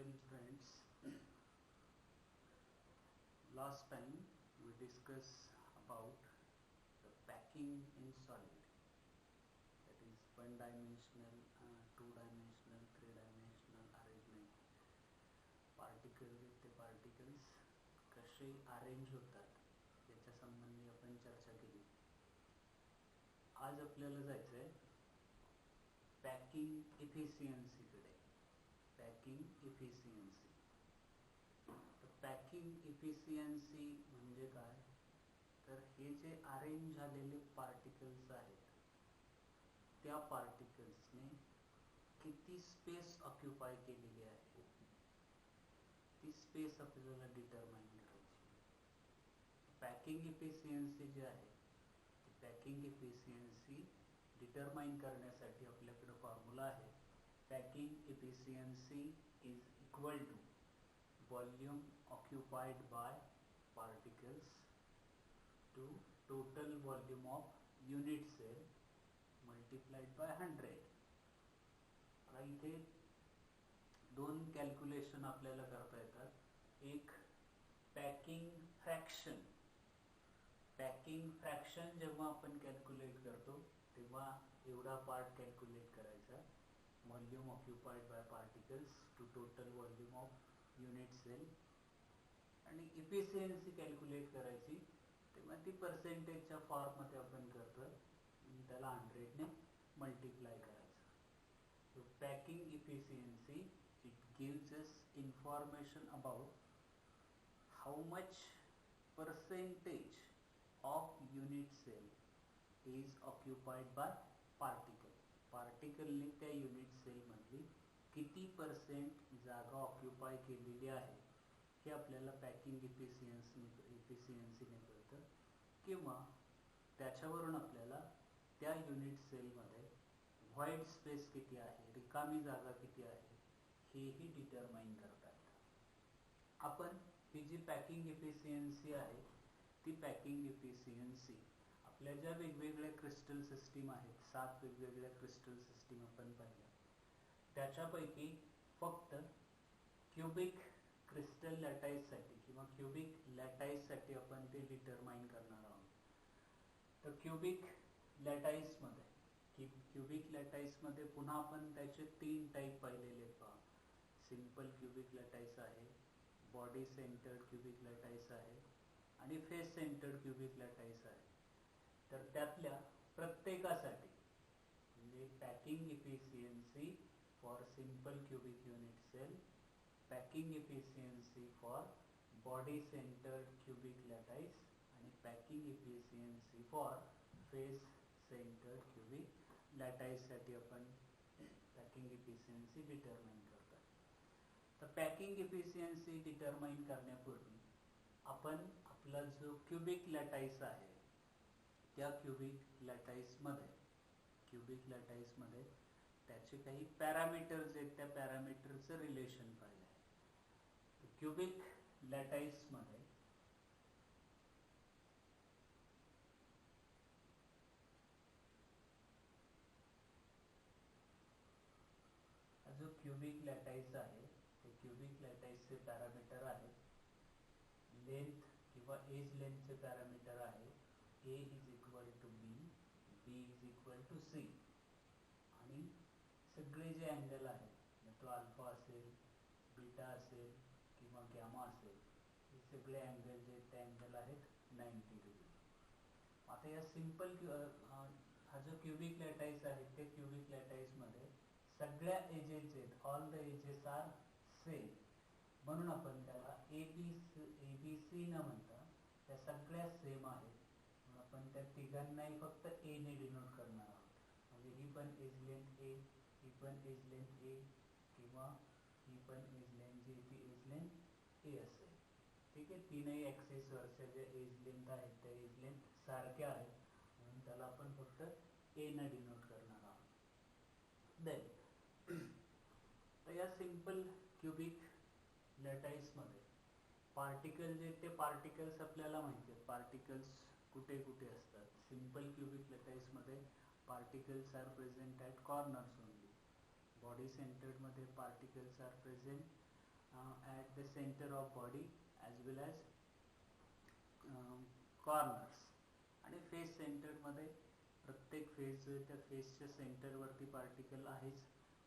Well friends, last time we discussed about the packing in solid, that is one dimensional, two dimensional, three dimensional arrangement. Particle ते particles कसे arrange होतात याच्या संबंधी आपण चर्चा केली. आज आपल्याला जायचं आहे पॅकिंग इफिशियन्सीकडे. Packing efficiency. पॅकिंग इफिशियन्सी म्हणजे काय, तर हे जे अरेंज झालेले पार्टिकल्स आहेत त्या पार्टिकल्सने किती स्पेस ऑक्युपाय केलेली आहे ती स्पेस आपल्याला डिटरमाइन करायची. पॅकिंग इफिशियन्सी जी आहे ती पॅकिंग इफिशियन्सी डिटरमाइन करण्यासाठी आपल्याकडे फॉर्म्युला आहे. Packing efficiency is equal to volume occupied by particles to total volume of unit cell multiplied by 100. आता इथे दोन कॅल्क्युलेशन आपल्याला करता येतात. एक पॅकिंग फ्रॅक्शन. पॅकिंग फ्रॅक्शन जेव्हा आपण कॅल्क्युलेट करतो तेव्हा एवढा पार्ट कॅल्क्युलेट करायचा, volume occupied by particles to total volume of unit cell. आणि इफिशियन्सी कॅल्क्युलेट करायची तेव्हा ती पर्सेंटेजच्या फॉर्ममध्ये आपण करतो, त्याला 100ने मल्टिप्लाय करायचं. So packing efficiency it gives us information about how much percentage of unit cell is occupied by particle. पार्टिकलने त्या युनिट सेलमधली किती पर्सेंट जागा ऑक्युपाय केलेली आहे हे आपल्याला पॅकिंग इफिशियन्सीने कळतं, किंवा त्याच्यावरून आपल्याला त्या युनिट सेलमध्ये व्हाईट स्पेस किती आहे, रिकामी जागा किती आहे हेही डिटरमाइन करता येतं. आपण ही जी पॅकिंग इफिशियन्सी आहे ती पॅकिंग इफिशियन्सी आपल्या ज्या वेगवेगळ्या क्रिस्टल सिस्टीम आहेत, 7 वेगवेगळ्या क्रिस्टल सिस्टीम आपण पाहिल्या, त्याच्यापैकी फक्त क्युबिक क्रिस्टल लॅटाईससाठी किंवा क्युबिक लॅटाईससाठी आपण ते डिटरमाइन करणार आहोत. तर क्युबिक लॅटाईसमध्ये पुन्हा आपण त्याचे 3 टाईप पाहिलेले पहा. सिंपल क्युबिक लॅटाईस आहे, बॉडी सेंटर्ड क्युबिक लॅटाईस आहे आणि फेस सेंटर्ड क्युबिक लॅटाईस आहे. तर त्यातल्या प्रत्येकासाठी म्हणजे packing efficiency for simple cubic unit cell, packing efficiency for body centered cubic lattice आणि packing efficiency for face centered cubic lattice साठी आपण packing efficiency डिटरमाइन करतात. तर पॅकिंग इफिशियन्सी डिटरमाइन करण्यापूर्वी आपण आपला जो क्युबिक लॅटाईस आहे त्या क्युबिक लॅटाईसमध्ये त्याचे काही पॅरामीटर्स आहेत, त्या पॅरामीटरचं रिलेशन पाहिलं आहे. क्युबिक लॅटाईसमध्ये जो क्युबिक लॅटाईस आहे ते क्युबिक लॅटाईसचे पॅरामीटर आहेत. लेंथ किंवा एज लेंथचे पॅरामीटर आहे A is equal to B is equal to C, आणि सगळे जे अँगल आहेत, तो अल्फा असेल, बीटा असेल किंवा गॅमा असेल, हे सगळे अँगल जे ते अँगल आहेत 90 डिग्री. आता या सिंपल हा जो क्युबिक लॅटाईस आहे ते क्युबिक लॅटाईसमध्ये सगळ्या एजेस आहेत, all the edges are same, म्हणून आपण त्याला ABC न म्हणता त्या सगळ्या सेम आहेत, म्हणून आपण त्या तिघांनाही फक्त ए ने डिनोट करणार आहोत. म्हणजे ही पण एज लेंथ ए, ही पण एज लेंथ ए, किंवा ही पण एज लेंथ जी ती एज लेंथ ए असेल. ठीक आहे, तीनही ॲक्सिसवरच्या ज्या एज लेंथ आहेत त्या एज लेंथ सारख्या आहेत, म्हणून त्याला आपण फक्त ए ने डिनोट करणार आहोत. देन तर या सिंपल क्युबिक लॅटाईसमध्ये पार्टिकल जे ते पार्टिकल्स आपल्याला माहिती आहेत, पार्टिकल्स कुठे कुठे असतात. सिंपल क्युबिक लॅटाईसमध्ये particles are present at corners only. Body centered मध्ये particles are present at the center of body as well as corners. आणि फेस सेंटरमध्ये प्रत्येक फेस जो आहे त्या फेसच्या सेंटरवरती पार्टिकल आहेच,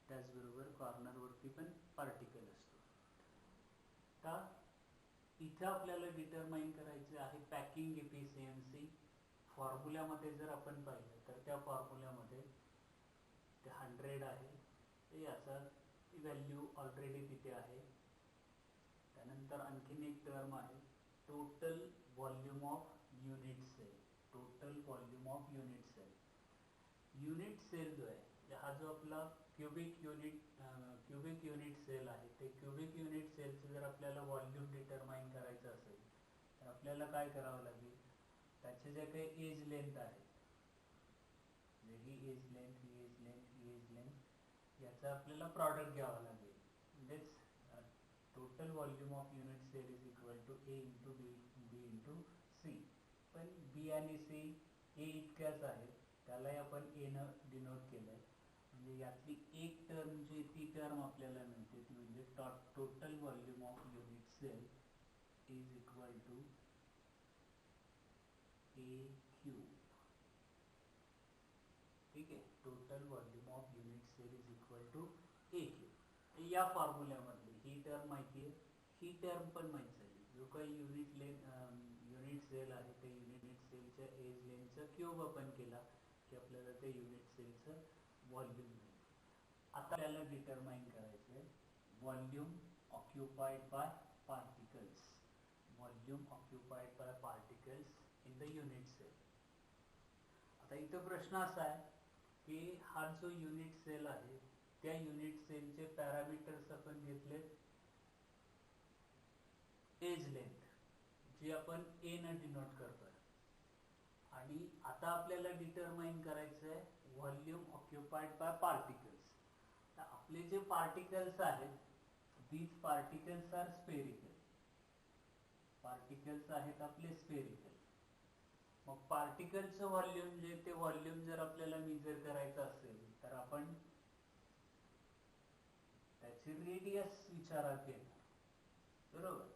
त्याचबरोबर कॉर्नरवरती पण पार्टिकल असतो. तर इथं आपल्याला डिटरमाइन करायचे आहे पॅकिंग एफिशियन्सी. फॉर्म्युल्यामध्ये जर आपण पाहिलं तर त्या फॉर्म्युल्यामध्ये ते 100 आहे, ते याचा व्हॅल्यू ऑलरेडी तिथे आहे. त्यानंतर आणखीन एक टर्म आहे total volume of unit cell. Total volume of unit cell. Unit cell जो आहे, हा जो आपला क्युबिक युनिट सेल आहे, ते क्युबिक युनिट सेलचं जर आपल्याला व्हॉल्यूम डिटरमाइन करायचं असेल तर आपल्याला काय करावं लागेल, त्याचे जे काही एज लेंथ आहे, ही एज लेंथ, ही एज लेंथ, ही एज लेंथ, याचा आपल्याला प्रॉडक्ट घ्यावा लागेल. म्हणजेच total volume of unit cell is equal to A into B into C. पण बी आणि सी ए इतक्याच आहेत, त्यालाही आपण ए न डिनोट केलं आहे. म्हणजे यातली एक टर्म जी ती टर्म आपल्याला मिळते ती म्हणजे total volume of unit cell is equal to A cube. ठीक आहे, total volume of unit cell is equal to A cube. या फॉर्म्युल्यामधली ही टर्म माहिती आहे, ही टर्म पण माहिती झाली. जो काही युनिट सेल आहे ते युनिट सेलच्या एज लेंथचा क्यूब आपण केला की आपल्याला ते युनिट सेलचं व्हॉल्यूम मिळेल. आता आपल्याला डिटरमाइन करायचं आहे volume occupied by particles. Volume occupied by particles in the unit cell. आता इथं प्रश्न असा आहे की हा जो युनिट सेल आहे त्या युनिट सेलचे पॅरामीटर्स आपण घेतले एज लेंथ, जी आपण ए न डिनोट करतोय. आणि आता आपल्याला डिटरमाइन करायचं आहे व्हॉल्यूम ऑक्युपाइड बाय पार्टिकल्स. तर आपले जे पार्टिकल्स आहेत, these particles are spherical. Particles आहेत आपले स्पेरिकल. मग पार्टिकलचं व्हॉल्यूम जे ते व्हॉल्यूम जर आपल्याला मेजर करायचं असेल तर आपण त्याची रेडियस विचारात घेणार, बरोबर.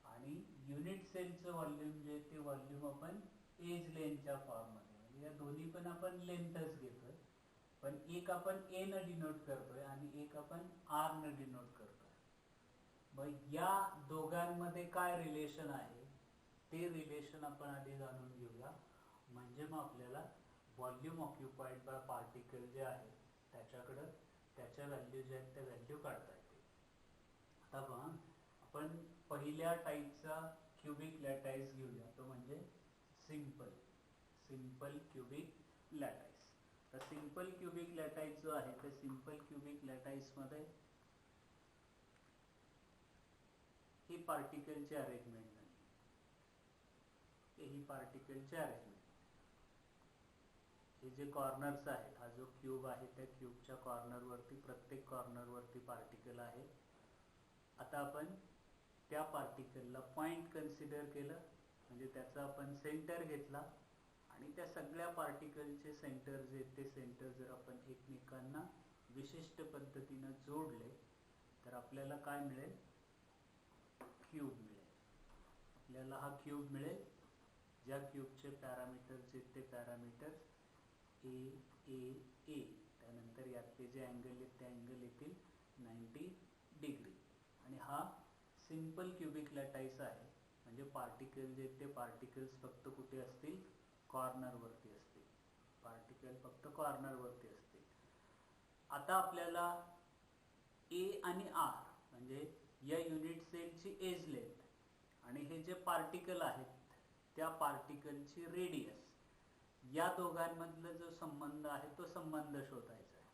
आणि युनिट सेलचं व्हॉल्यूम जे ते व्हॉल्यूम आपण एज लेंथच्या फॉर्ममध्ये, म्हणजे या दोन्ही पण आपण लेंथच घेतोय, पण एक आपण ए न डिनोट करतोय आणि एक आपण आर न डिनोट करतोय. मग या दोघांमध्ये काय रिलेशन आहे ते रिलेशन आपण आधी जाणून घेऊया. म्हणजे मग आपल्याला व्हॉल्यूम ऑक्युपाइड बाय पार्टिकल जे आहे त्याच्याकडं त्याच्या व्हॅल्यू जे आहेत त्या व्हॅल्यू काढता येते. आता पहा, आपण पहिल्या टाईपचा क्युबिक लॅटाईस घेऊया, तो म्हणजे सिंपल क्युबिक लॅटाईस. तर सिंपल क्युबिक लॅटाईस जो आहे त्या सिंपल क्युबिक लॅटाईसमध्ये ही पार्टिकलची अरेंजमेंट झाली. ही पार्टिकलची अरेंजमेंट. हे जे कॉर्नर्स आहेत, हा जो क्यूब आहे त्या क्यूबच्या कॉर्नरवरती प्रत्येक कॉर्नरवरती पार्टिकल आहे. आता आपण त्या पार्टिकलला पॉइंट कन्सिडर केलं, म्हणजे त्याचा आपण सेंटर घेतला आणि त्या सगळ्या पार्टिकलचे सेंटर जे ते सेंटर जर आपण एकमेकांना विशिष्ट पद्धतीनं जोडले तर आपल्याला काय मिळेल, क्यूब मिळेल. आपल्याला हा क्यूब मिळेल ज्या क्यूबचे पॅरामीटर्स जे ते पॅरामीटर्स ए ए ए. त्यानंतर यातले जे अँगल आहेत ते अँगल येतील 90 डिग्री. आणि हा सिंपल क्युबिक लॅटाईस आहे. म्हणजे पार्टिकल जे ते पार्टिकल्स फक्त कुठे असतील, कॉर्नरवरती असतील. पार्टिकल फक्त कॉर्नरवरती असतील. आता आपल्याला ए आणि आर म्हणजे या युनिट सेलची एज लेंथ आणि हे जे पार्टिकल आहेत त्या पार्टिकलची रेडियस, या दोघांमधला जो संबंध आहे तो संबंध शोधायचा आहे.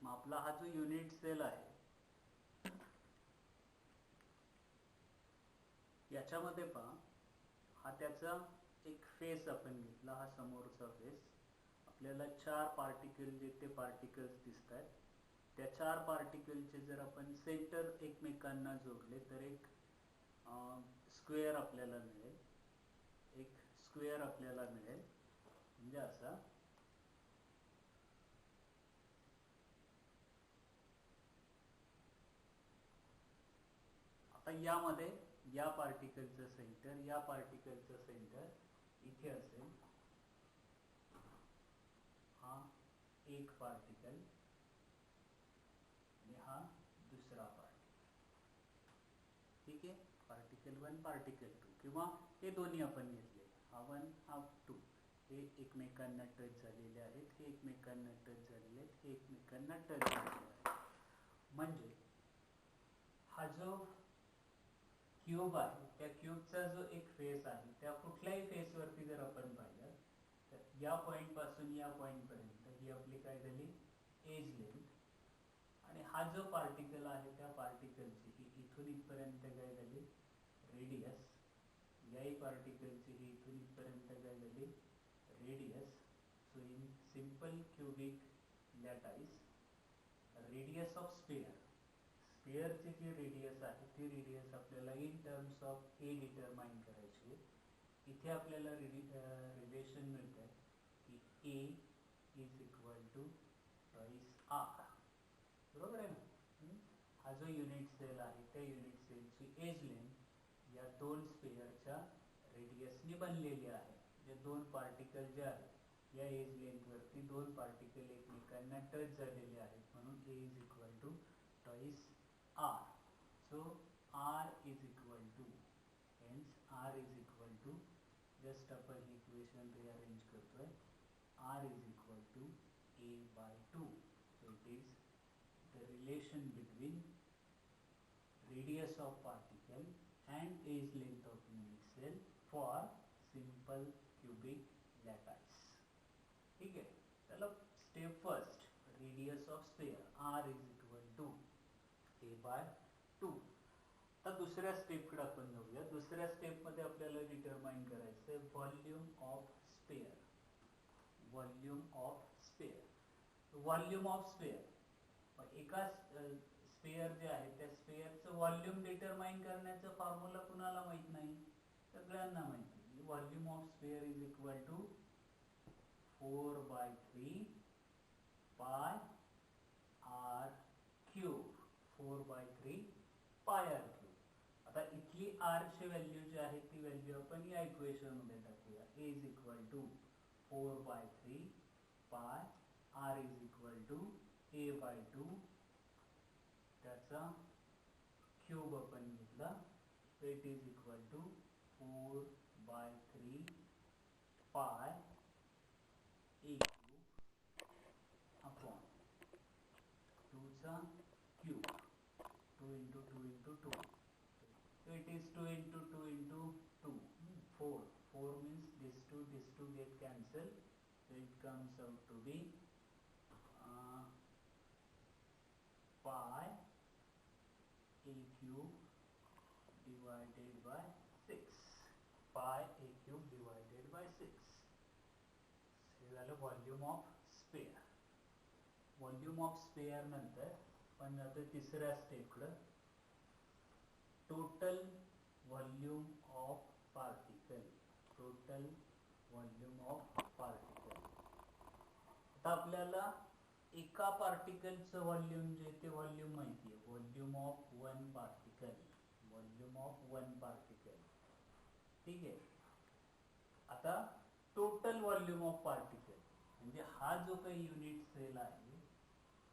मग आपला हा जो युनिट सेल आहे याच्यामध्ये पहा, हा त्याचा एक फेस आपण घेतला, हा समोरचा फेस. आपल्याला 4 पार्टिकल जे ते पार्टिकल्स दिसत आहेत. त्या 4 पार्टिकलचे जर आपण सेंटर एकमेकांना जोडले तर एक स्क्वेअर आपल्याला मिळेल. एक स्क्वेअर आपल्याला मिळेल. म्हणजे असा आता यामध्ये या पार्टिकलचं सेंटर, या पार्टिकलचं सेंटर इथे असेल. हा एक पार्टिकल आणि हा दुसरा पार्टिकल. ठीक आहे. पार्टिकल 1 पार्टिकल 2 किंवा हे दोन्ही आपण घेतले. हा 1 हा 2 हे एकमेकांना टच झालेले आहेत, हे एकमेकांना टच झालेले आहेत, हे एकमेकांना टच झालेले आहेत. म्हणजे हा जो क्यूब आहे त्या क्यूबचा जो एक फेस आहे त्या कुठल्याही फेसवरती जर आपण पाहिलं तर या पॉइंट पासून या पॉइंट पर्यंत ही आपली काय झाली एज लेंथ. आणि हा जो पार्टिकल आहे त्या पार्टिकलची ही इथून इथपर्यंत काय झाली रेडियस. याही पार्टिकलची ही इथून इथपर्यंत काय झाली radius. So in simple cubic lattice radius of sphere, स्फिअरची जी रेडियस आहे ती रेडियस आपल्याला in terms of A determine करायची. इथे आपल्याला रिलेशन मिळत आहे की A is equal to twice R. बरोबर आहे ना. हा जो युनिट सेल आहे त्या युनिट सेलची एज लेंथ या दोन स्फिअरच्या रेडियसने बनलेली आहे. जे दोन पार्टिकल जे आहेत या एज लेंथवरती दोन पार्टिकल एकमेकांना टच झालेले आहेत म्हणून A is equal to twice R. So R is equal to hence R is equal to just आपण ही इक्वेशन रिअरेंज करतोय. R is equal to A by 2. So it is the relation between radius of particle and age length of unit cell for simple cubic lattice. ठीक है. चलो step first radius of sphere r is equal to a by 2. आता दुसऱ्या स्टेपकडे आपण जाऊया. दुसऱ्या स्टेपमध्ये आपल्याला डिटरमाइन करायचं आहे volume of sphere. Volume of sphere. Volume of sphere एका स्फिअर जे आहे त्या स्फिअरचं व्हॉल्यूम डिटरमाइन करण्याचा फॉर्म्युला कुणाला माहित नाही, सगळ्यांना माहिती. Volume of sphere is equal to 4/3 pi R cube. 4/3 pi R cube. आता इथली आर ची व्हॅल्यू जी आहे ती व्हॅल्यू आपण या इक्वेशन मध्ये टाकूया. ए is equal to 4/3 pi r is equal to A by 2. त्याचा क्यूब आपण घेतला. इट इज इक्वल टू 4/3 पाय ए क्यूब अपॉन 2 चा cube. 2 into 2 into 2. So it is 2 into 2 into 2. 4. 4 means this 2 get cancelled. So it comes out to be pi a cube divided by 6. Pi a cube divided by 6. हे झालं volume of sphere. Volume of sphere नंतर पण जातो तिसऱ्या स्टेपकडं. Total volume of particle. Total volume of particle. आता आपल्याला एका पार्टिकलचं व्हॉल्यूम जे ते व्हॉल्यूम माहिती आहे. Volume of 1 particle. Volume of 1 particle. ठीक आहे. आता टोटल व्हॉल्यूम ऑफ पार्टिकल म्हणजे हा जो काही युनिट सेल आहे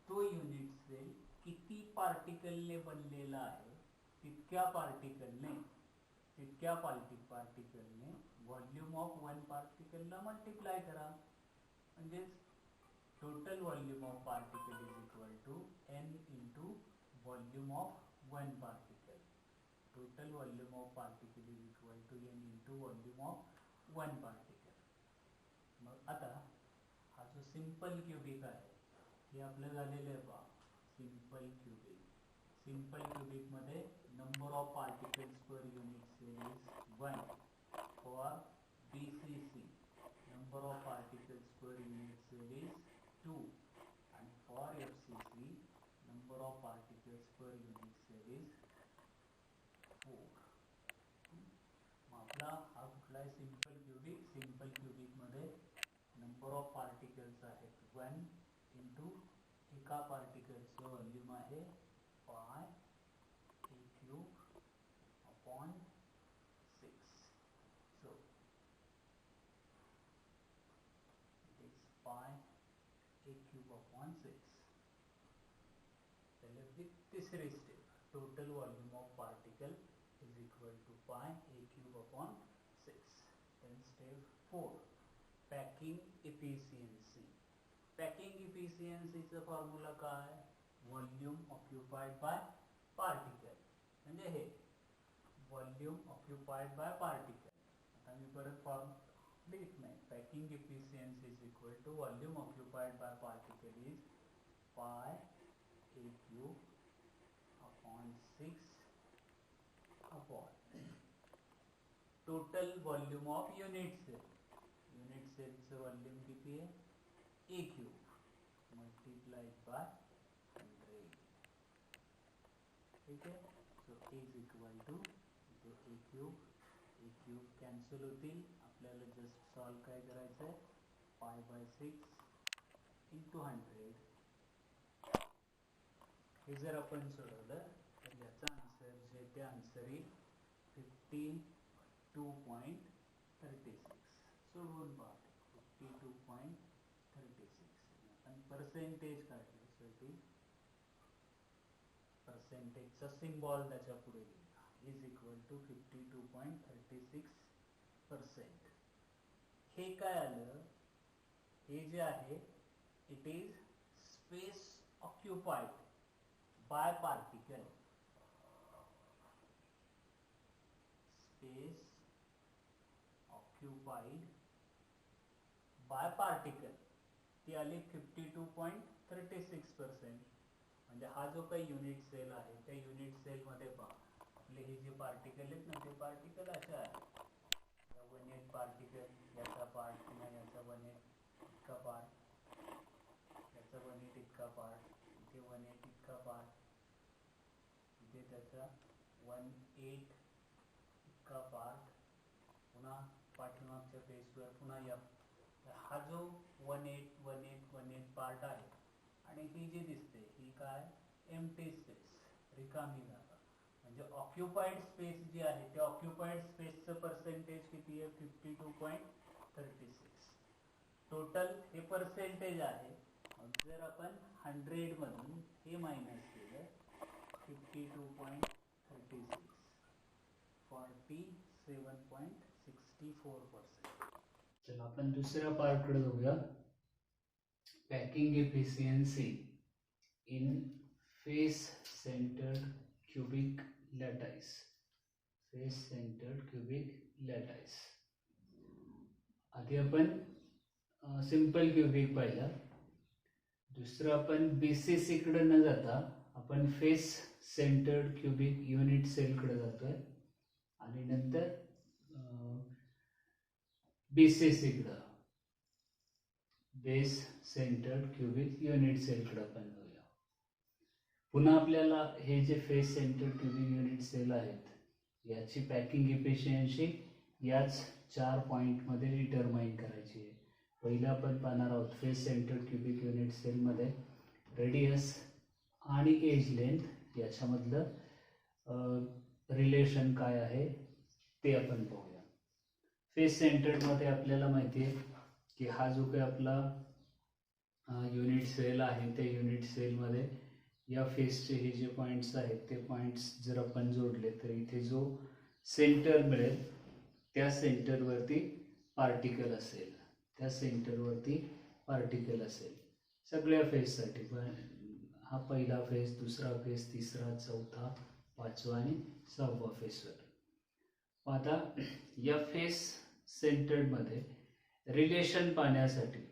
तो युनिट सेल किती पार्टिकलने बनलेला आहे तितक्या पार्टिकलने व्हॉल्यूम ऑफ 1 पार्टिकलला मल्टिप्लाय करा. म्हणजे total volume of particle is equal to n into volume of 1 particle. Total volume of particle is equal to n into volume of 1 particle. मग आता हा जो सिंपल क्यूबिक आहे हे आपलं झालेलं आहे पहा. Simple cubic. सिंपल क्यूबिक मध्ये number of particles per unit cell is 1. For BCC number of particles per unit cell is 2 and for FCC number of particles per unit cell is 4. मग आपला हा कुठला आहे सिंपल क्यूबिक. सिंपल क्यूबिक मध्ये number of particles आहेत 1 into एका पार्टिकलचं volume आहे पाय ए क्यूब ही तिसरी step. Total volume of particle is equal to pi A cube upon 6. Then step 4, packing efficiency. Packing इफिशियन्सीचा फॉर्म्युला काय? Volume occupied by particle. म्हणजे हे व्हॉल्यूम ऑक्युपाइड बाय पार्टिकल. आता मी परत फॉर्म लिहित नाही. Packing efficiency is equal to volume occupied by particle is pi A cube upon 6 upon total volume of unit cell. Unit सेलचं volume किती आहे? A cube multiplied by 100. ठीक आहे. So is equal to A cube cancel होतील. आपल्याला just solve काय करायचं आहे? Pi by 6 into 100. हे जर आपण सोडवलं तर याचा आन्सर जे ते आन्सर येईल 52.36. सोडवून पाहतो. 52.36. आपण पर्सेंटेज काढले, सो ती पर्सेंटेजचा सिम्बॉल त्याच्या पुढे लिहिला. Is equal to 52.36%. हे काय आलं? हे जे आहे it is space occupied by particle. Space occupied by particle ती आली 52.36%. म्हणजे हा जो काही युनिट सेल आहे त्या युनिट सेलमध्ये पहा आपले हे जे पार्टिकल आहेत ना, ते पार्टिकल अशा आहेत. 1/8 पार्टिकल, याचा पार्ट किंवा याचा 1/8 इतका पार्ट, याचा 1/8 इतका पार्ट, इथे 1/8 इतका पार्ट, इथे त्याचा 1/8 इतका पार्ट, पुन्हा पाठीमागच्या पेजवर पुन्हा या. हा जो 1/8 1/8 1/8 पार्ट आहे आणि ही जी दिसते ही काय? एम्प्टी स्पेस, रिकामी जागा. म्हणजे ऑक्युपाइड स्पेस जी आहे त्या ऑक्युपाइड स्पेसचं पर्सेंटेज किती आहे? 52.36. टोटल हे पर्सेंटेज आहे. जर आपण 100 मधून हे मायनस केलं 52.36 47.64%. चला आपण दुसऱ्या पार्टकडे जाऊया. Packing efficiency in face centred cubic lattice. Face centred cubic lattice. आधी आपण सिंपल क्यूबिक पाहिलं. दुसरं आपण BCC कडे न जाता आपण फेस सेंटर्ड क्यूबिक युनिट सेलकडे जातोय आणि नंतर BCC कडे बेस सेंटर्ड क्यूबिक युनिट सेलकडे आपण जाऊया. पुन्हा आपल्याला हे जे face centred cubic unit cell आहेत याची पॅकिंग इफिशियन्सी याच 4 पॉइंटमध्ये डिटरमाइन करायची आहे. पहिलं आपण पाहणार आहोत फेस सेंटर्ड क्यूबिक युनिट सेलमध्ये रेडियस आणि एज लेंथ याच्यामधलं रिलेशन काय आहे ते आपण पाहूया. फेस सेंटर्डमध्ये आपल्याला माहिती आहे की हा जो काही आपला युनिट सेल आहे त्या युनिट सेलमध्ये या फेसचे हे जे पॉईंट्स आहेत ते पॉईंट्स जर आपण जोडले तर इथे जो सेंटर मिळेल त्या सेंटरवरती पार्टिकल असेल. त्या सेंटरवरती पार्टिकल असेल सगळ्या फेससाठी. पण हा पहिला फेस, दुसरा फेस, तिसरा, चौथा, पाचवा आणि 6वा फेसवर. आता या फेस सेंटर्डमध्ये रिलेशन पाहण्यासाठी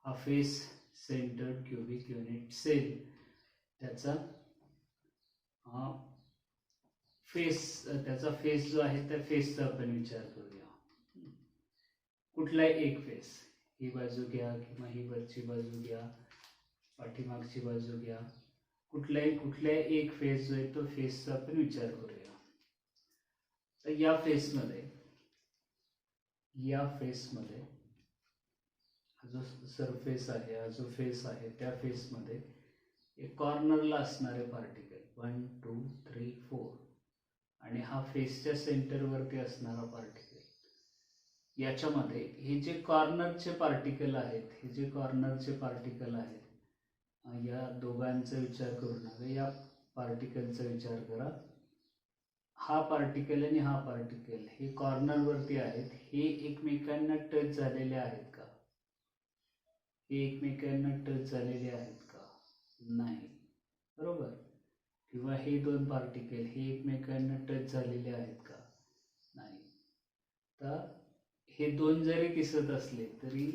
हा face centred cubic unit cell त्याचा फेस जो आहे त्या फेसचा आपण विचार करूया. कुठलाही एक फेस, ही बाजू घ्या किंवा ही वरची बाजू घ्या, पाठीमागची बाजू घ्या, कुठल्याही एक फेस जो आहे तो फेसचा आपण विचार करूया. तर या फेसमध्ये हा जो सरफेस आहे, हा जो फेस आहे त्या फेसमध्ये एक कॉर्नरला असणारे पार्टिकल 1 2 3 4 आणि हा फेसच्या सेंटरवरती असणारा पार्टिकल. याच्यामध्ये हे जे कॉर्नरचे पार्टिकल आहेत, हे जे कॉर्नरचे पार्टिकल आहेत, या दोघांचा विचार करू नका, या पार्टिकलचा विचार करा. हा पार्टिकल आणि हा पार्टिकल हे कॉर्नरवरती आहेत. हे एकमेकांना टच झालेले आहेत का? हे एकमेकांना टच झालेले आहेत का? नाही, बरोबर. किंवा हे दोन पार्टिकल हे एकमेकांना टच झालेले आहेत का? नाही. तर हे दोन जरी दिसत असले तरी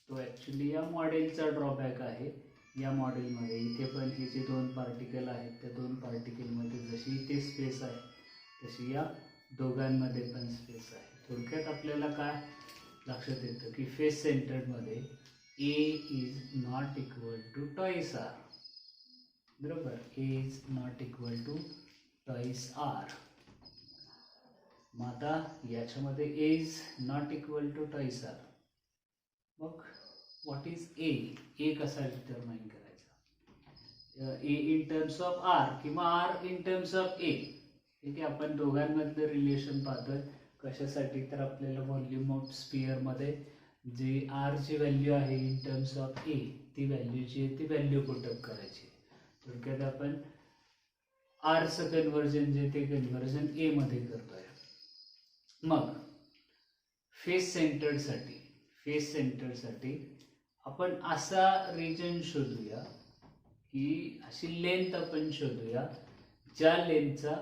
तो ॲक्च्युली या मॉडेलचा ड्रॉबॅक आहे. या मॉडेलमध्ये इथे पण हे जे दोन पार्टिकल आहेत, त्या दोन पार्टिकलमध्ये जशी इथे स्पेस आहे तशी या दोघांमध्ये पण स्पेस आहे. थोडक्यात आपल्याला काय लक्षात येतं की फेस सेंटरमध्ये A is not equal to twice R. बरोबर, A is not equal to twice R. मग आता याच्यामध्ये A is not equal to twice R. मग व्हॉट इज ए? ए कसा डिटरमाइन करायचा? A in terms of R किंवा R in terms of A. ठीक आहे, आपण दोघांमधलं रिलेशन पाहतोय. कशासाठी? तर आपल्याला व्हॉल्यूम ऑफ स्पिअरमध्ये जी आरची व्हॅल्यू आहे इन टर्म्स ऑफ ए, ती व्हॅल्यू जी आहे ती व्हॅल्यू पुटअप करायची. थोडक्यात आपण आरचं कन्व्हर्जन जे ते कन्व्हर्जन ए मध्ये करतोय. मग फेस सेंटरसाठी आपण असा रिजन शोधूया की अशी लेंथ आपण शोधूया ज्या लेंथचा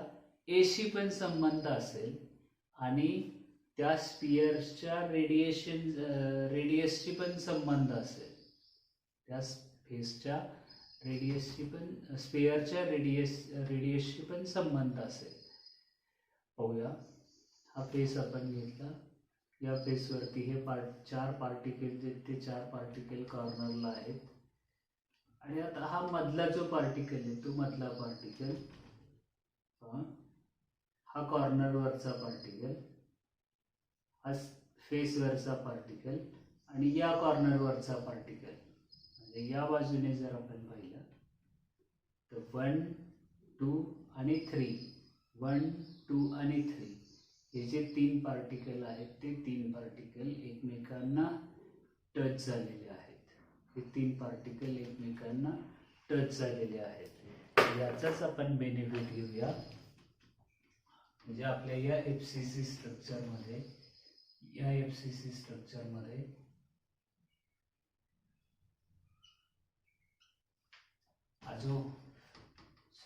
एशी पण संबंध असेल आणि त्या स्पियर्सच्या रेडियसशी पण संबंध असेल. त्या फेसच्या रेडियसशी पण स्पियरच्या रेडियसशी पण संबंध असेल. पाहूया, हा फेस आपण घेतला. या फेसवरती हे चार पार्टिकल जे ते चार पार्टिकल कॉर्नरला आहेत. आणि आता हा मधला जो पार्टिकल आहे तो मधला पार्टिकल, हा कॉर्नरवरचा पार्टिकल, हा फेसवरचा पार्टिकल आणि या कॉर्नरवरचा पार्टिकल. म्हणजे या बाजूने जर आपण पाहिलं तर 1 2 आणि 3, 1 2 आणि 3 हे जे तीन पार्टिकल आहेत ते तीन पार्टिकल एकमेकांना टच झालेले आहेत. हे तीन पार्टिकल एकमेकांना टच झालेले आहेत. याचाच आपण बेनिफिट घेऊया. म्हणजे आपल्या या एफसीसी स्ट्रक्चरमध्ये हा जो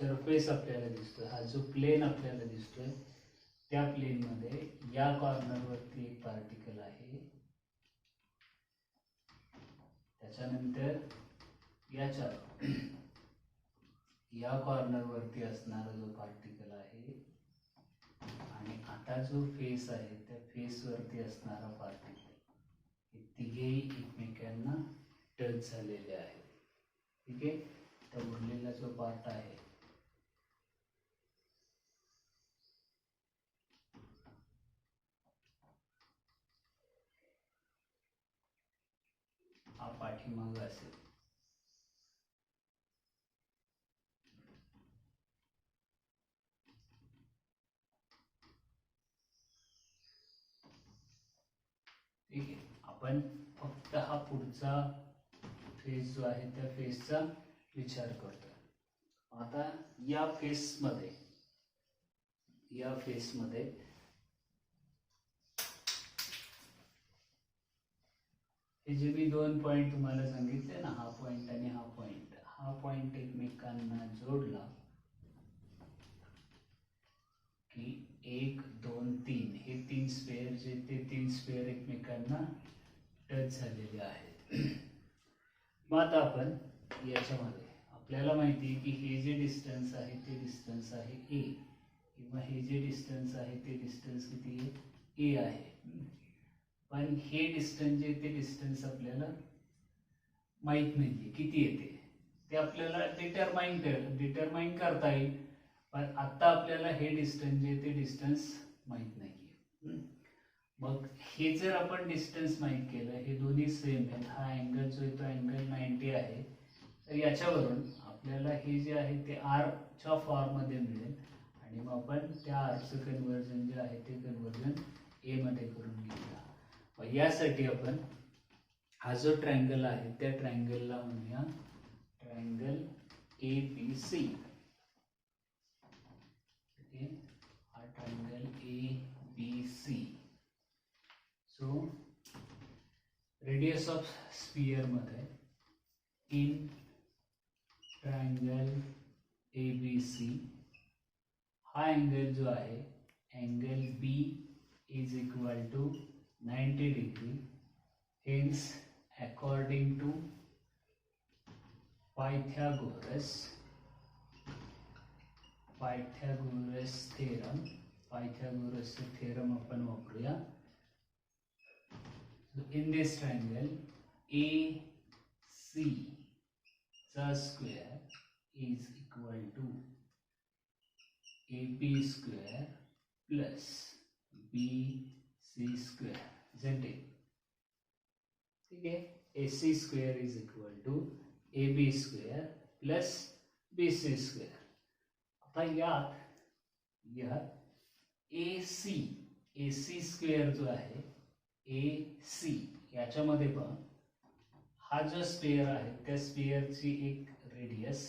सरफेस आपल्याला दिसतोय, हा जो प्लेन आपल्याला दिसतोय, त्या प्लेनमध्ये या कॉर्नरवरती एक पार्टिकल आहे. त्याच्यानंतर या कॉर्नरवरती असणारा जो पार्टिकल आहे आणि आता जो फेस आहे त्या फेसवरती असणारा पार्टिकल, हे तिघेही एकमेकांना टच झालेले आहेत. ठीक आहे, तर उरलेला जो पार्ट आहे हा पाठीमागं असेल. ठीक आहे, आपण फक्त हा पुढचा फेस जो आहे त्या फेसचा विचार करतो. आता या फेसमध्ये हे जे मी दोन पॉइंट तुम्हाला सांगितले ना, हा पॉइंट आणि हा पॉइंट एकमेकांना जोडला की 1 2 3 हे तीन स्पेअर जे ते तीन स्पेअर एकमेकांना टच झालेले आहेत. मग आता आपण याच्यामध्ये आपल्याला माहिती आहे की हे जे डिस्टन्स आहे ते डिस्टन्स आहे ए, किंवा हे जे डिस्टन्स आहे ते डिस्टन्स किती आहे? ए आहे. पण हे डिस्टन्स जे ते डिस्टन्स आपल्याला माहीत नाही किती येते. ते आपल्याला डिटरमाइन करता येईल, पण आत्ता आपल्याला हे डिस्टन्स जे ते डिस्टन्स माहीत नाही आहे. मग हे जर आपण डिस्टन्स माहीत केलं, हे दोन्ही सेम आहेत, हा अँगल जो आहे तो अँगल 90 आहे, तर याच्यावरून आपल्याला हे जे आहे ते आरच्या फॉर्ममध्ये मिळेल आणि मग आपण त्या आरचं कन्व्हर्जन जे आहे ते कन्व्हर्जन ए मध्ये करून घेऊया. मग यासाठी आपण हा जो ट्रायंगल आहे त्या ट्रायंगलला म्हणूया ट्रायंगल ABC. हा triangle ABC. So radius of sphere मध्ये इन ट्रायंगल ABC हा अँगल जो आहे angle B is equal to 90 degree. Hence according to Pythagoras theorem, पायथागोरसचे थेरम आपण वापरूया. इन दिस ट्रायंगल AC चा square is equal to AB square plus BC square. isn't it? ठीक है. AC square is equal to AB square plus BC square. आता यात AC square जो आहे AC याच्यामध्ये पण हा जो स्पेअर आहे त्या स्पेअरची एक रेडियस,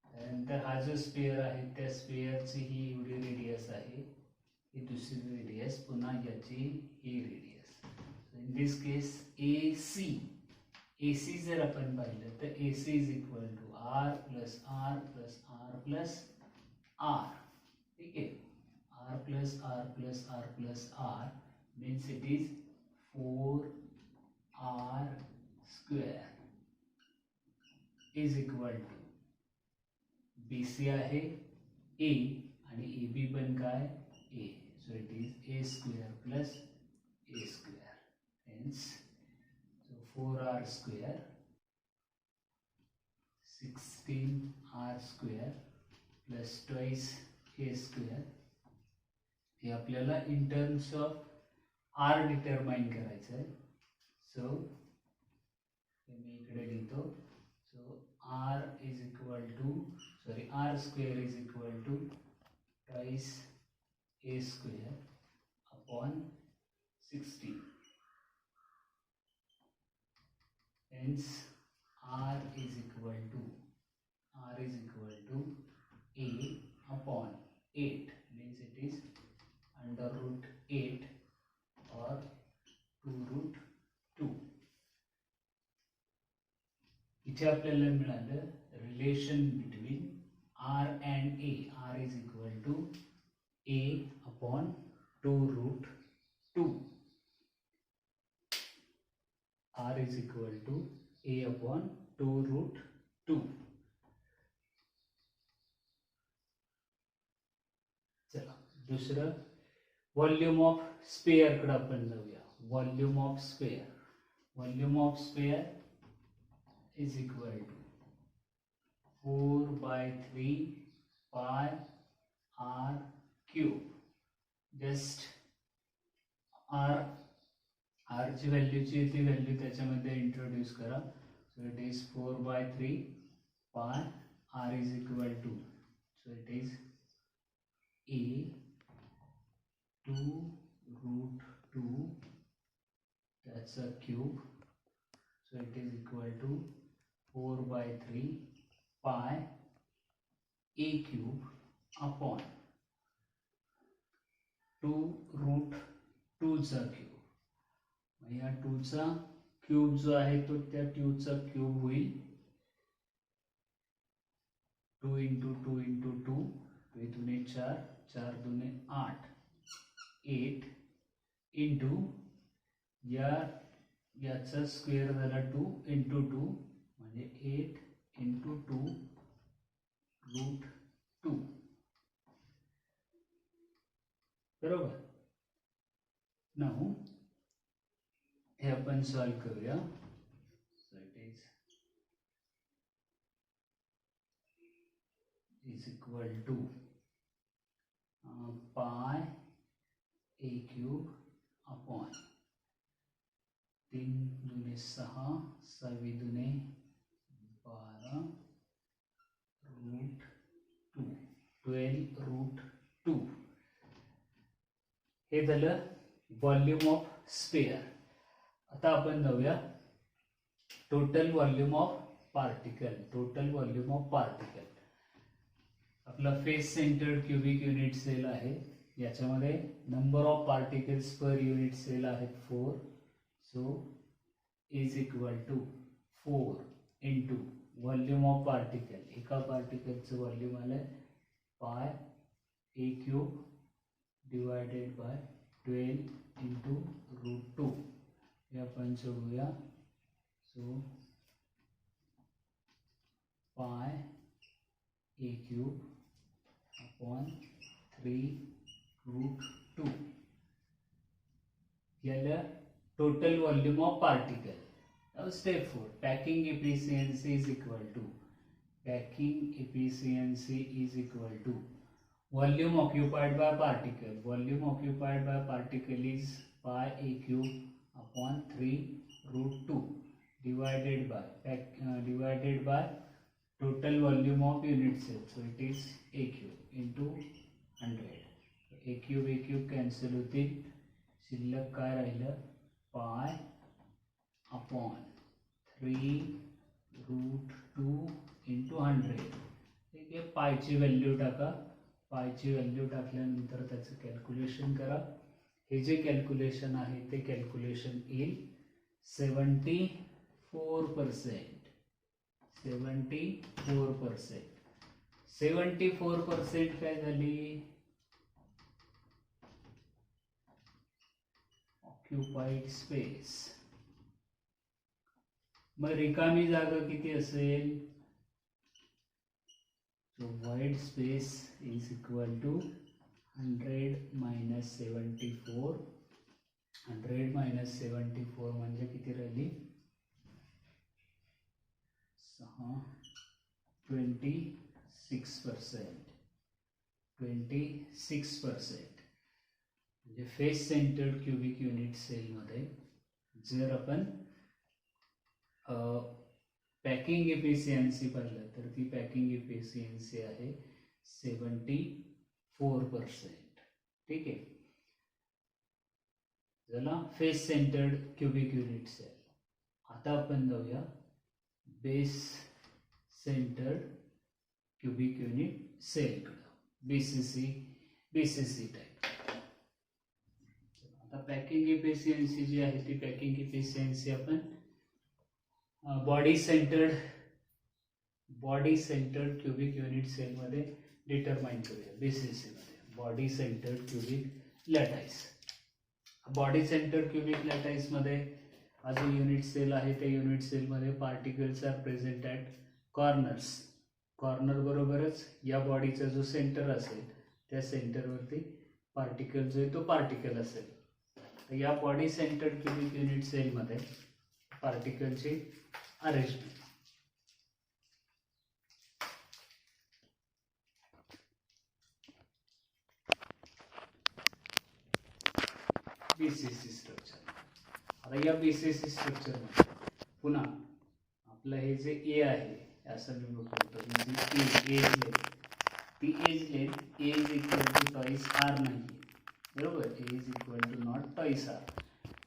त्यानंतर हा जो स्पेअर आहे त्या स्पेअरची ही एवढी रेडियस आहे, ही दुसरी रेडियस, पुन्हा याची ही radius. In this case AC जर आपण पाहिलं तर AC is equal to R plus R plus R plus R. ठीक आहे. R plus R plus R plus R means it is 4R square is equal to BC आहे A आणि AB पण काय A. So it is A square plus A square. Hence, so 4R square 16R square plus twice A square. हे आपल्याला in terms of R determine करायचं आहे. So मी इकडे लिहितो. So R is equal to R square is equal to twice A square upon 16. Hence R is equal to A upon 8 means it is under root 8 or 2 root 2. इथे आपल्याला मिळालं relation between R and A. R is equal to A upon 2 root 2. R is equal to A upon 2 root 2. चला दुसरं volume of spare कडे आपण जाऊया. Volume of sphere is equal to 4/3 pi R cube. Just R ची व्हॅल्यूची ती value त्याच्यामध्ये introduce करा. So it is 4/3 pi R is equal to, so it is A 2 root 2, that's a cube, so it is equal to 4/3 pi A cube upon 2 root 2 चा cube. या 2 चा cube जो आहे तो त्या 2 चा क्यूब होईल 2 into 2 into 2, 2 दुने 4, 4 दुने 8, 8 into याचा स्क्वेअर झाला 2 into 2 म्हणजे 8 into 2 root 2. बरोबर. नाउ हे आपण सॉल्व करूया. So it is equal to pi A cube upon 3 दुने 6, 6 दुने 12, 12√2. हे झालं व्हॉल्यूम ऑफ स्फिअर. आता आपण जाऊया total volume of particle. Total volume of particle आपला face centred cubic unit cell आहे. याच्यामध्ये number of particles per unit cell आहेत 4. So is equal to 4 into volume of particle. एका पार्टिकलचं व्हॉल्यूम आलं pi A cube divided by 12 into √2. हे आपण सोडूया. सो पाय ए क्यूब अपॉन 3√2 याला total volume of particle. Now step 4, packing efficiency is equal to volume occupied by particle. Volume occupied by particle is pi a cube upon 3√2 divided by total volume of unit cell. So it is a cube into 100. a cube cancel होतील. शिल्लक काय राहिलं pi upon 3√2 into 100. ठीक आहे. पायची value टाका. पायची value टाकल्यानंतर त्याचं calculation करा. हे जे कॅल्क्युलेशन आहे ते कॅल्क्युलेशन येईल 74%. 74% काय झाली ऑक्युपाइड स्पेस. मग रिकामी जागा किती असेल. So void space is equal to 100 - 74. 100 - 74 म्हणजे किती राहिली 26%. 26% म्हणजे फेस सेंटर्ड क्युबिक युनिट सेलमध्ये जर आपण पॅकिंग एफिशियन्सी पाहिलं तर ती पॅकिंग एफिशियन्सी आहे 74%. ठीक आहे. झाला face centred cubic unit cell. आता आपण जाऊया बेस सेंटर्ड क्युबिक युनिट सेलकडं. BCC type. आता पॅकिंग एफिशियन्सी जी आहे ती पॅकिंग एफिशियन्सी आपण बॉडी सेंटर्ड क्युबिक युनिट सेलमध्ये डिटरमाइन करूया. बीसीसी मध्ये body centred cubic lattice. Body centred cubic lattice मध्ये हा जो युनिट सेल आहे त्या युनिट सेलमध्ये particles are present at corners. Corner बरोबरच या बॉडीचा जो सेंटर असेल त्या सेंटरवरती पार्टिकल जो आहे तो पार्टिकल असेल. तर या बॉडी सेंटर्ड क्युबिक युनिट सेलमध्ये पार्टिकलची अरेंजमेंट. BCC structure. आता या बीसीसी स्ट्रक्चरमध्ये पुन्हा आपलं हे जे ए आहे असं मी बघतो म्हणजे एज लेंथ. ती edge length A is equal to twice R नाही. बरोबर. A is equal to not twice R.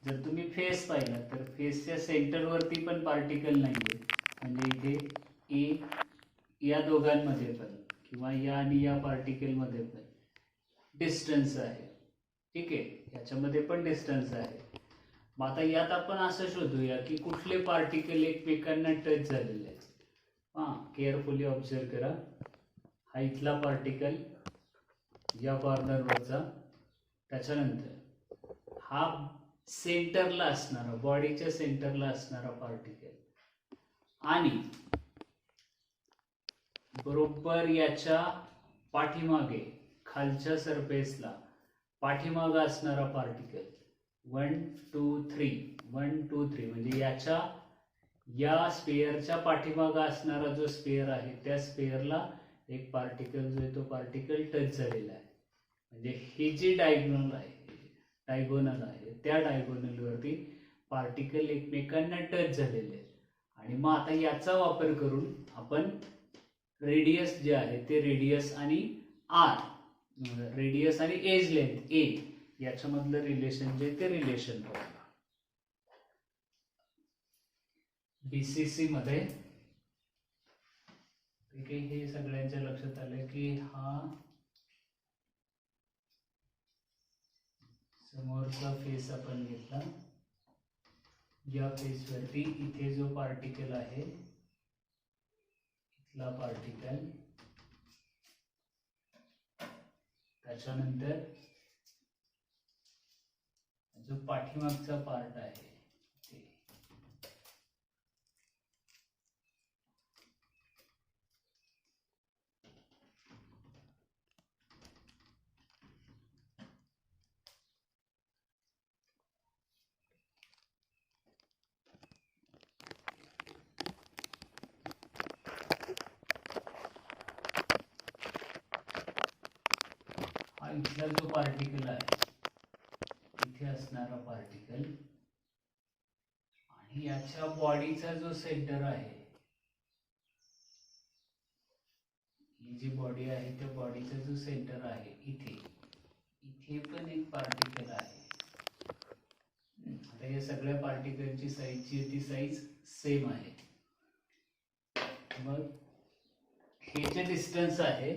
जर तुम्ही फेस पाहिला तर फेसच्या सेंटरवरती पण पार्टिकल नाही आहे. म्हणजे इथे ए या दोघांमध्ये पण किंवा या आणि या पार्टिकलमध्ये पण डिस्टन्स आहे. ठीक आहे. याच्यामध्ये पण डिस्टन्स आहे. मग आता यात आपण असं शोधूया की कुठले पार्टिकल एकमेकांना टच झालेले आहेत. केअरफुली ऑब्झर्व करा. हा इथला पार्टिकल या कॉर्नरवरचा. त्याच्यानंतर हा सेंटरला असणारा बॉडीच्या सेंटरला असणारा पार्टिकल आणि बरोबर याच्या पाठीमागे खालच्या सरफेसला पाठीमागे असणारा पार्टिकल 1 2 3 म्हणजे या स्पेअरच्या पाठीमागे असणारा जो स्पेअर आहे त्या स्पेअरला एक पार्टिकल जो आहे तो पार्टिकल टच झालेला आहे. म्हणजे ही जी डायगोनल आहे त्या डायगोनलवरती पार्टिकल एकमेकांना टच झालेले आहेत. आणि मग आता याचा वापर करून आपण रेडियस जे आहे ते रेडियस आणि आर, रेडियस आणि एज लेंथ ए याच्यामधलं रिलेशन जे ते रिलेशन बघा. बीसीसी मध्ये ठीक आहे, हे सगळ्यांच्या लक्षात आलं की हा समोरचा फेस आपण घेतला, या फेस वरती इथे जो पार्टिकल आहे इथला पार्टिकल, त्याच्यानंतर जो पाठीमागचा पार्ट आहे ते, हा इथला जो पार्टिकल आहे इथे असणारा पार्टिकल, आणि याच्या बॉडीचा जो सेंटर आहे, ही जी बॉडी आहे त्या बॉडीचा जो सेंटर आहे इथे, इथे पण एक पार्टिकल आहे. आता या सगळ्या पार्टिकलची साईज जी ती साईज सेम आहे. मग हे जे डिस्टन्स आहे,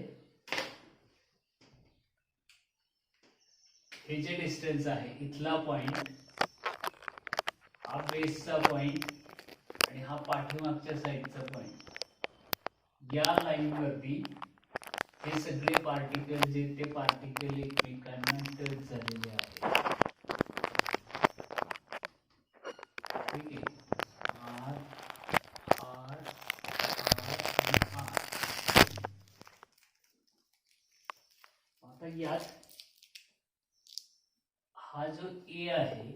हे जे डिस्टन्स आहे इथला पॉइंट, हा बेसचा पॉइंट आणि हा पाठीमागच्या साईडचा पॉइंट, या लाईन वरती हे सगळे पार्टिकल जे ते पार्टिकल एकमेकांना टच झालेले आहेत. ठीक आहे, आर आर आर आर. आता यात हा जो ए आहे,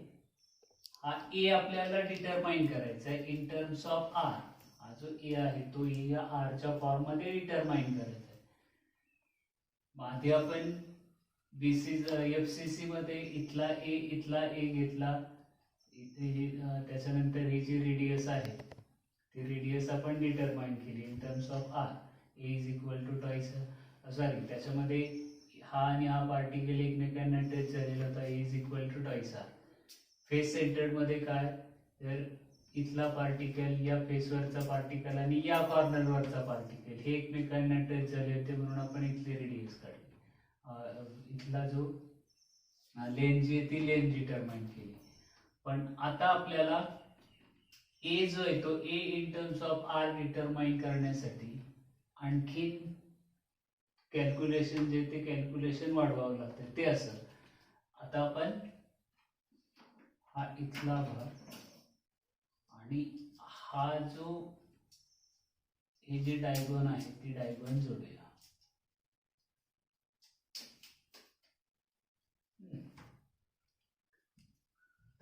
हा ए आपल्याला डिटरमाइन करायचा आहे इन टर्म्स ऑफ आर. हा जो ए आहे तो ए या आरच्या फॉर्म मध्ये डिटरमाइन करायचा आहे. आधी आपण एफसीसी मध्ये इथला ए घेतला, इथे त्याच्यानंतर ही जी रेडियस आहे ती रेडियस आपण डिटरमाइन केली in terms of R. A is equal to twice, sorry त्याच्यामध्ये हा आणि हा पार्टिकल एकमेकांना टच झालेला होता, A is equal to twice R. Face centred मध्ये काय, तर इथला पार्टिकल, या फेसवरचा पार्टिकल आणि या कॉर्नरवरचा पार्टिकल हे एकमेकांना टच झाले होते म्हणून आपण इथली रेडियस काढली. इथला जो लेंथ जी आहे ती लेंथ डिटरमाइन केली. पण आता आपल्याला ए जो आहे तो A in terms of R determine करण्यासाठी आणखी कॅल्क्युलेशन जे ते कॅल्क्युलेशन वाढवावं लागतं. ते असं, आता आपण हा इथला भाग आणि हा जो हे जे डायगोन आहे ती डायगोन जोडूया.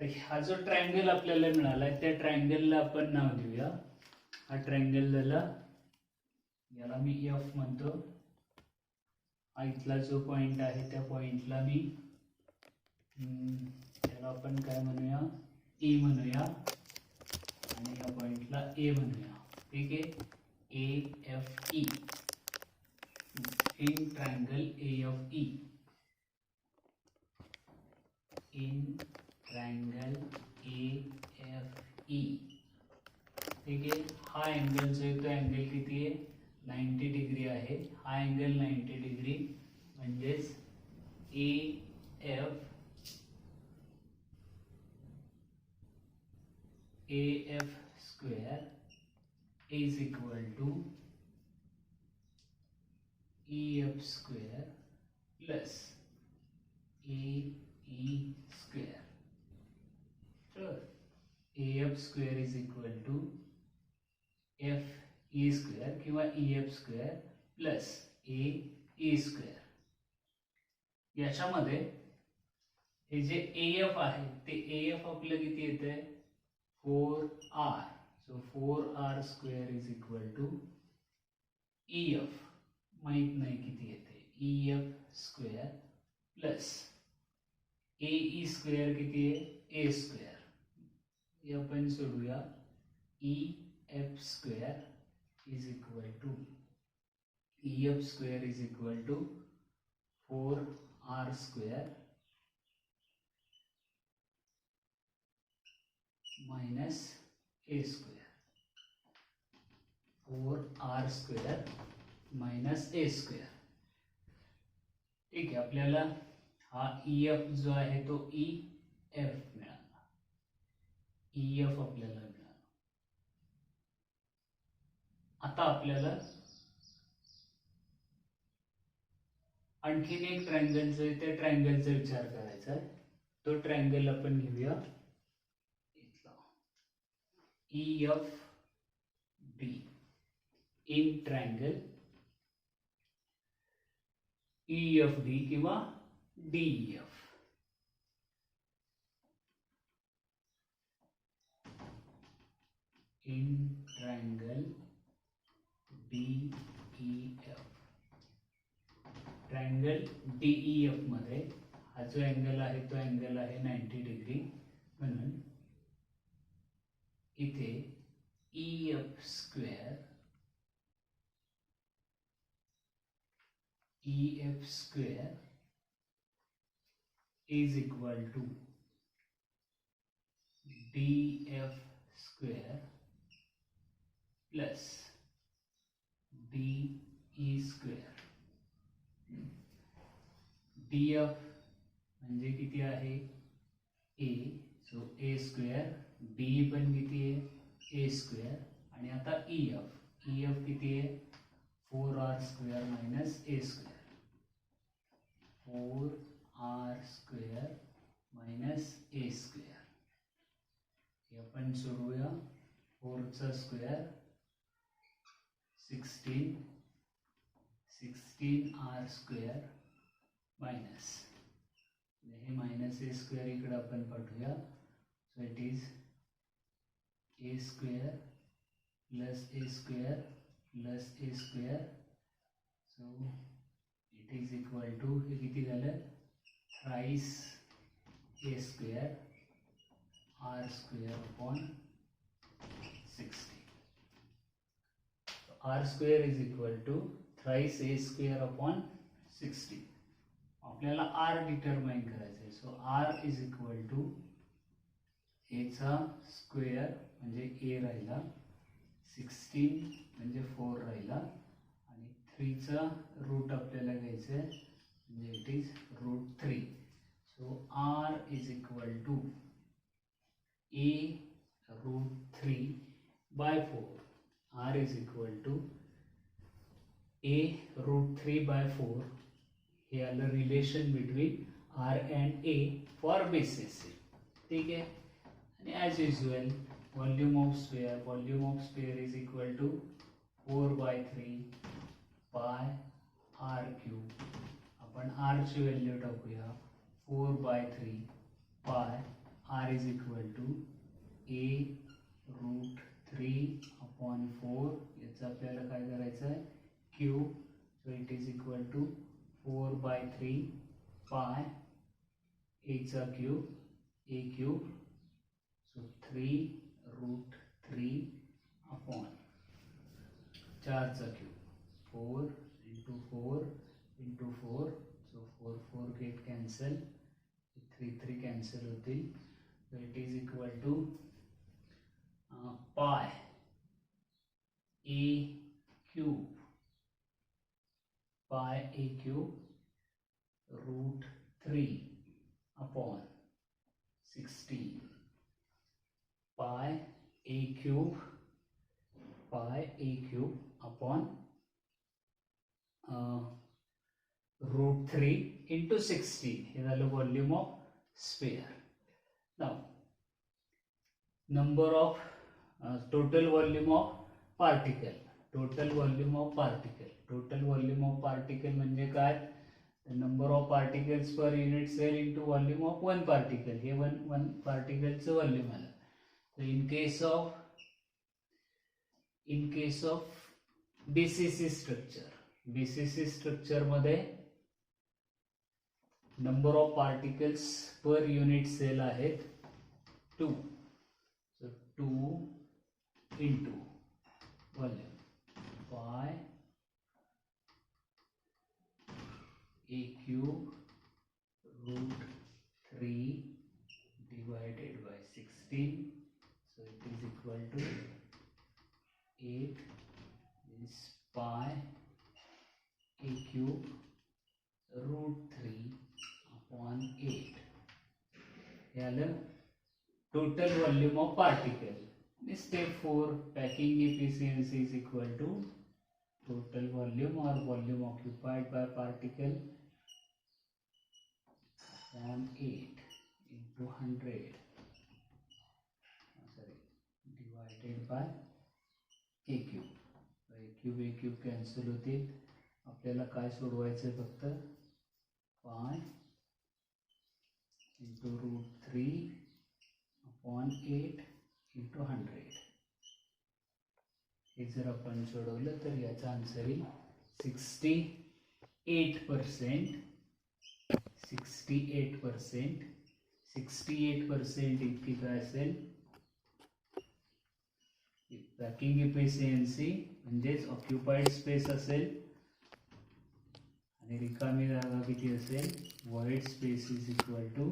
तर हा जो ट्रायंगल आपल्याला मिळाला त्या ट्रायंगलला आपण नाव देऊया. हा ट्रायंगलला, याला मी एफ म्हणतो. हा इथला जो पॉइंट आहे त्या पॉइंटला मी त्याला आपण काय म्हणूया, ई म्हणूया, आणि या पॉइंटला ए म्हणूया. ठीक आहे, A F E in triangle A F E, in triangle A F E. ठीक आहे, हा अँगल जो आहे तो अँगल किती आहे, 90 डिग्री आहे. हा अँगल 90 डिग्री म्हणजेच A F square is equal to E F square plus A square. A F square is equal to F E square किंवा E F square plus A square. याच्यामध्ये हे जे A F आहे ते A F आपलं किती येते, 4r. So 4r square is equal to E F, माहित नाही किती येते, E F square plus A square किती आहे, ए स्क्वेअर. हे आपण सोडूया. E F square is equal to E F square is equal to 4r square minus a square. 4r square minus a square. ठीक आहे, आपल्याला हा EF जो आहे तो EF मिळाला. EF आपल्याला मिळाला. आता आपल्याला आणखीन एक ट्रायंगलचा आहे, त्या ट्रायंगलचा विचार करायचा आहे. तो ट्रायंगल आपण घेऊया इथला EFD इन ट्रायंगल EFD किंवा DEF. In triangle DEF. Triangle DEF मध्ये हा जो अँगल आहे तो अँगल आहे 90 डिग्री. म्हणून इथे EF square is equal to DF square plus DE square. DF म्हणजे किती आहे A, so A square. DE पण किती आहे A स्क्वेअर. आणि आता EF किती आहे 4r square minus A square. 4r square minus A square. हे आपण सोडवूया. 4 चा स्क्वेअर 16r स्क्वेअर मायनस हे मायनस A स्क्वेअर इकडे आपण पाठवूया. So it is A square plus A square plus A square. So it is equal to हे किती झालं thrice A square r square upon 60. r square is equal to thrice A square upon 60. आपल्याला r determine करायचं आहे. So r is equal to a चा square म्हणजे a राहिला, 16 म्हणजे 4 राहिला आणि 3 चा रूट आपल्याला घ्यायचं आहे म्हणजे it is √3. So r is equal to a √3 by 4. r is equal to a √3 by 4. हे आलं relation between r and a for basis. ठीक आहे. आणि as usual volume of sphere is equal to 4/3 pi r cube. आपण r ची value टाकूया 4/3 pi r is equal to a √3 upon 4. याचं आपल्याला काय करायचं आहे cube. So it is equal to 4/3 pi a चा cube a cube. So 3√3 upon 4 चा cube 4 into 4 into 4. So 4 get cancel, 3 cancel होतील. So it is equal to pi a cube √3 upon 16 pi a cube upon √3 into 16. हे झालं volume of spare. Now, number of total volume of particle. Total volume of particle म्हणजे काय? The number of particles per unit cell into volume of one particle. हे one particle चं volume आलं. So in case of BCC structure मध्ये number of particles per unit cell आहेत 2. So 2 into volume pi a cube root 3 divided by 16, so it is equal to 8 is pi a cube root 3 upon 8. याला total volume of particle. Step 4, packing efficiency is equal to total volume or volume occupied by particle upon 8 into 100, divided by a cube. a cube cancel होतील. आपल्याला काय सोडवायचं आहे? फक्त pi into root 3 upon 8 into 100. हे जर आपण सोडवलं तर याचा आन्सर येईल 68%. 68% इतकी काय असेल? पॅकिंग इफिशियन्सी म्हणजेच ऑक्युपाइड स्पेस असेल आणि रिकामी जागा किती असेल? Void space is equal to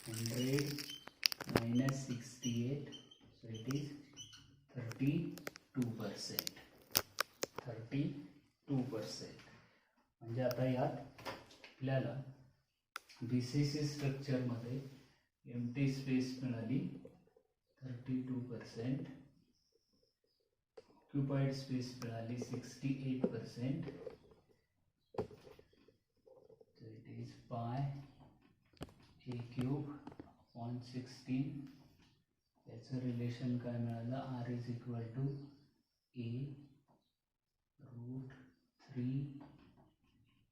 100 minus 68, so it is 32%. 32%. म्हणजे आता यात आपल्याला BCC स्ट्रक्चर मध्ये एम्प्टी स्पेस मिळाली 32%, ऑक्युपाइड स्पेस मिळाली 68%, so it is pi a cube upon 16. याचं रिलेशन काय मिळालं? R is equal to a root 3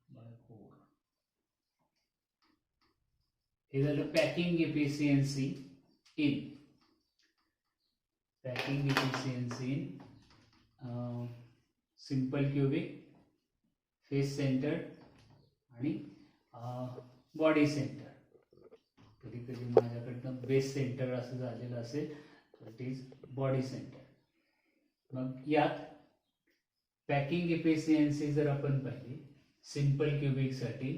by 4. हे झालं packing efficiency in simple cubic, face centred आणि बॉडी सेंटर. कधी कधी माझ्याकडनं बेस सेंटर असं झालेलं असेल तर इट इज बॉडी सेंटर. मग यात पॅकिंग इफिशियन्सी जर आपण पाहिली सिंपल क्युबिकसाठी,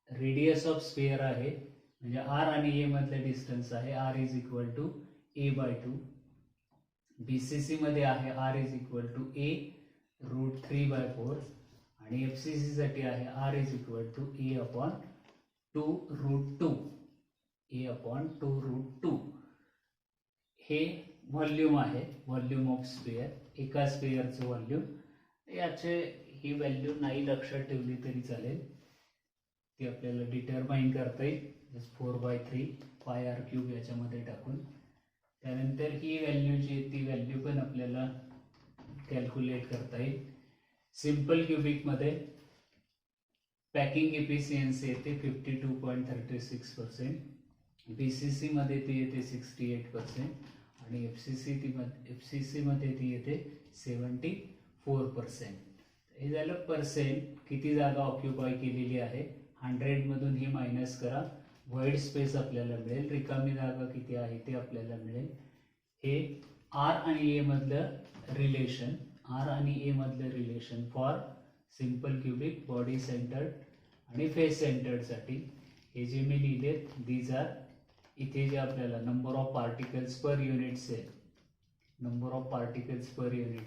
रेडियस ऑफ स्फिअर आहे म्हणजे आर आणि ए मधलं डिस्टन्स आहे R is equal to A by 2. BCC मध्ये आहे R is equal to A root 3 by 4 आणि एफसीसी साठी आहे R is equal to A upon 2 root 2. A upon 2 root 2 हे व्हॉल्यूम आहे, व्हॉल्यूम ऑफ स्फिअर, एका स्फिअरचं व्हॉल्यूम. याचे ही व्हॅल्यू नाही लक्षात ठेवली तरी चालेल, ती आपल्याला डिटरमाइन करता येईल 4/3 पाय आर क्यूब याच्यामध्ये टाकून. त्यानंतर ही व्हॅल्यू जी आहे ती व्हॅल्यू पण आपल्याला कॅल्क्युलेट करता येईल. सिंपल क्युबिकमध्ये पॅकिंग इफिशियन्सी येते 52.36%, बीसीसी मध्ये ती येते 68% आणि एफसीसी मध्ये ती येते 74%. हे झालं पर्सेंट, किती जागा ऑक्युपाय केलेली आहे. 100 मधून ही मायनस करा, व्हाईट स्पेस आपल्याला मिळेल, रिकामी जागा किती आहे ते आपल्याला मिळेल. हे आर आणि ए मधलं relation, for simple cubic, body centred आणि फेस सेंटर्ड साठी हे जे मी लिहिले दीज आर. इथे जे आपल्याला number of particles per unit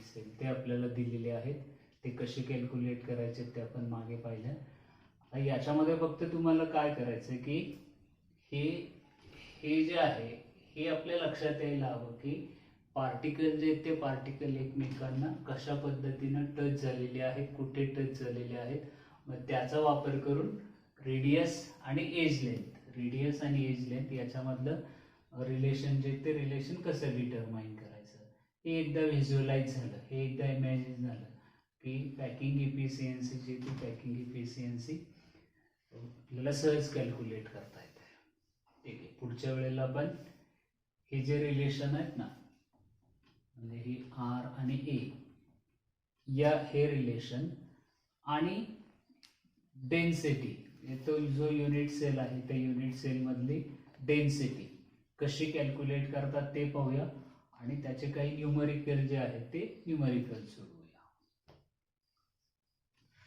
cell ते आपल्याला दिलेले आहेत. ते कसे कॅल्क्युलेट करायचे ते आपण मागे पाहिलं. आता याच्यामध्ये फक्त तुम्हाला काय करायचं की हे जे आहे हे आपल्या लक्षात यायला हवं की पार्टिकल जे ते पार्टिकल एकमेकांना कशा पद्धतीनं टच झालेले आहेत, कुठे टच झालेले आहेत. मग त्याचा वापर करून रेडियस आणि एज लेंथ याच्यामधलं रिलेशन जे ते रिलेशन कसं डिटरमाइन करायचं हे एकदा व्हिज्युअलाइज झालं, हे एकदा इमॅजिन झालं की पॅकिंग इफिशियन्सी जी ती पॅकिंग इफिशियन्सी आपल्याला सहज कॅल्क्युलेट करता येते. ठीक आहे, पुढच्या वेळेला आपण हे जे रिलेशन आहेत ना, म्हणजे ही आर आणि ए हे रिलेशन आणि डेन्सिटी, तो जो युनिट सेल आहे त्या युनिट सेल मधली डेन्सिटी कशी कॅल्क्युलेट करतात ते पाहूया आणि त्याचे काही न्यूमरिकल जे आहे ते न्यूमरिकल सोडवूया.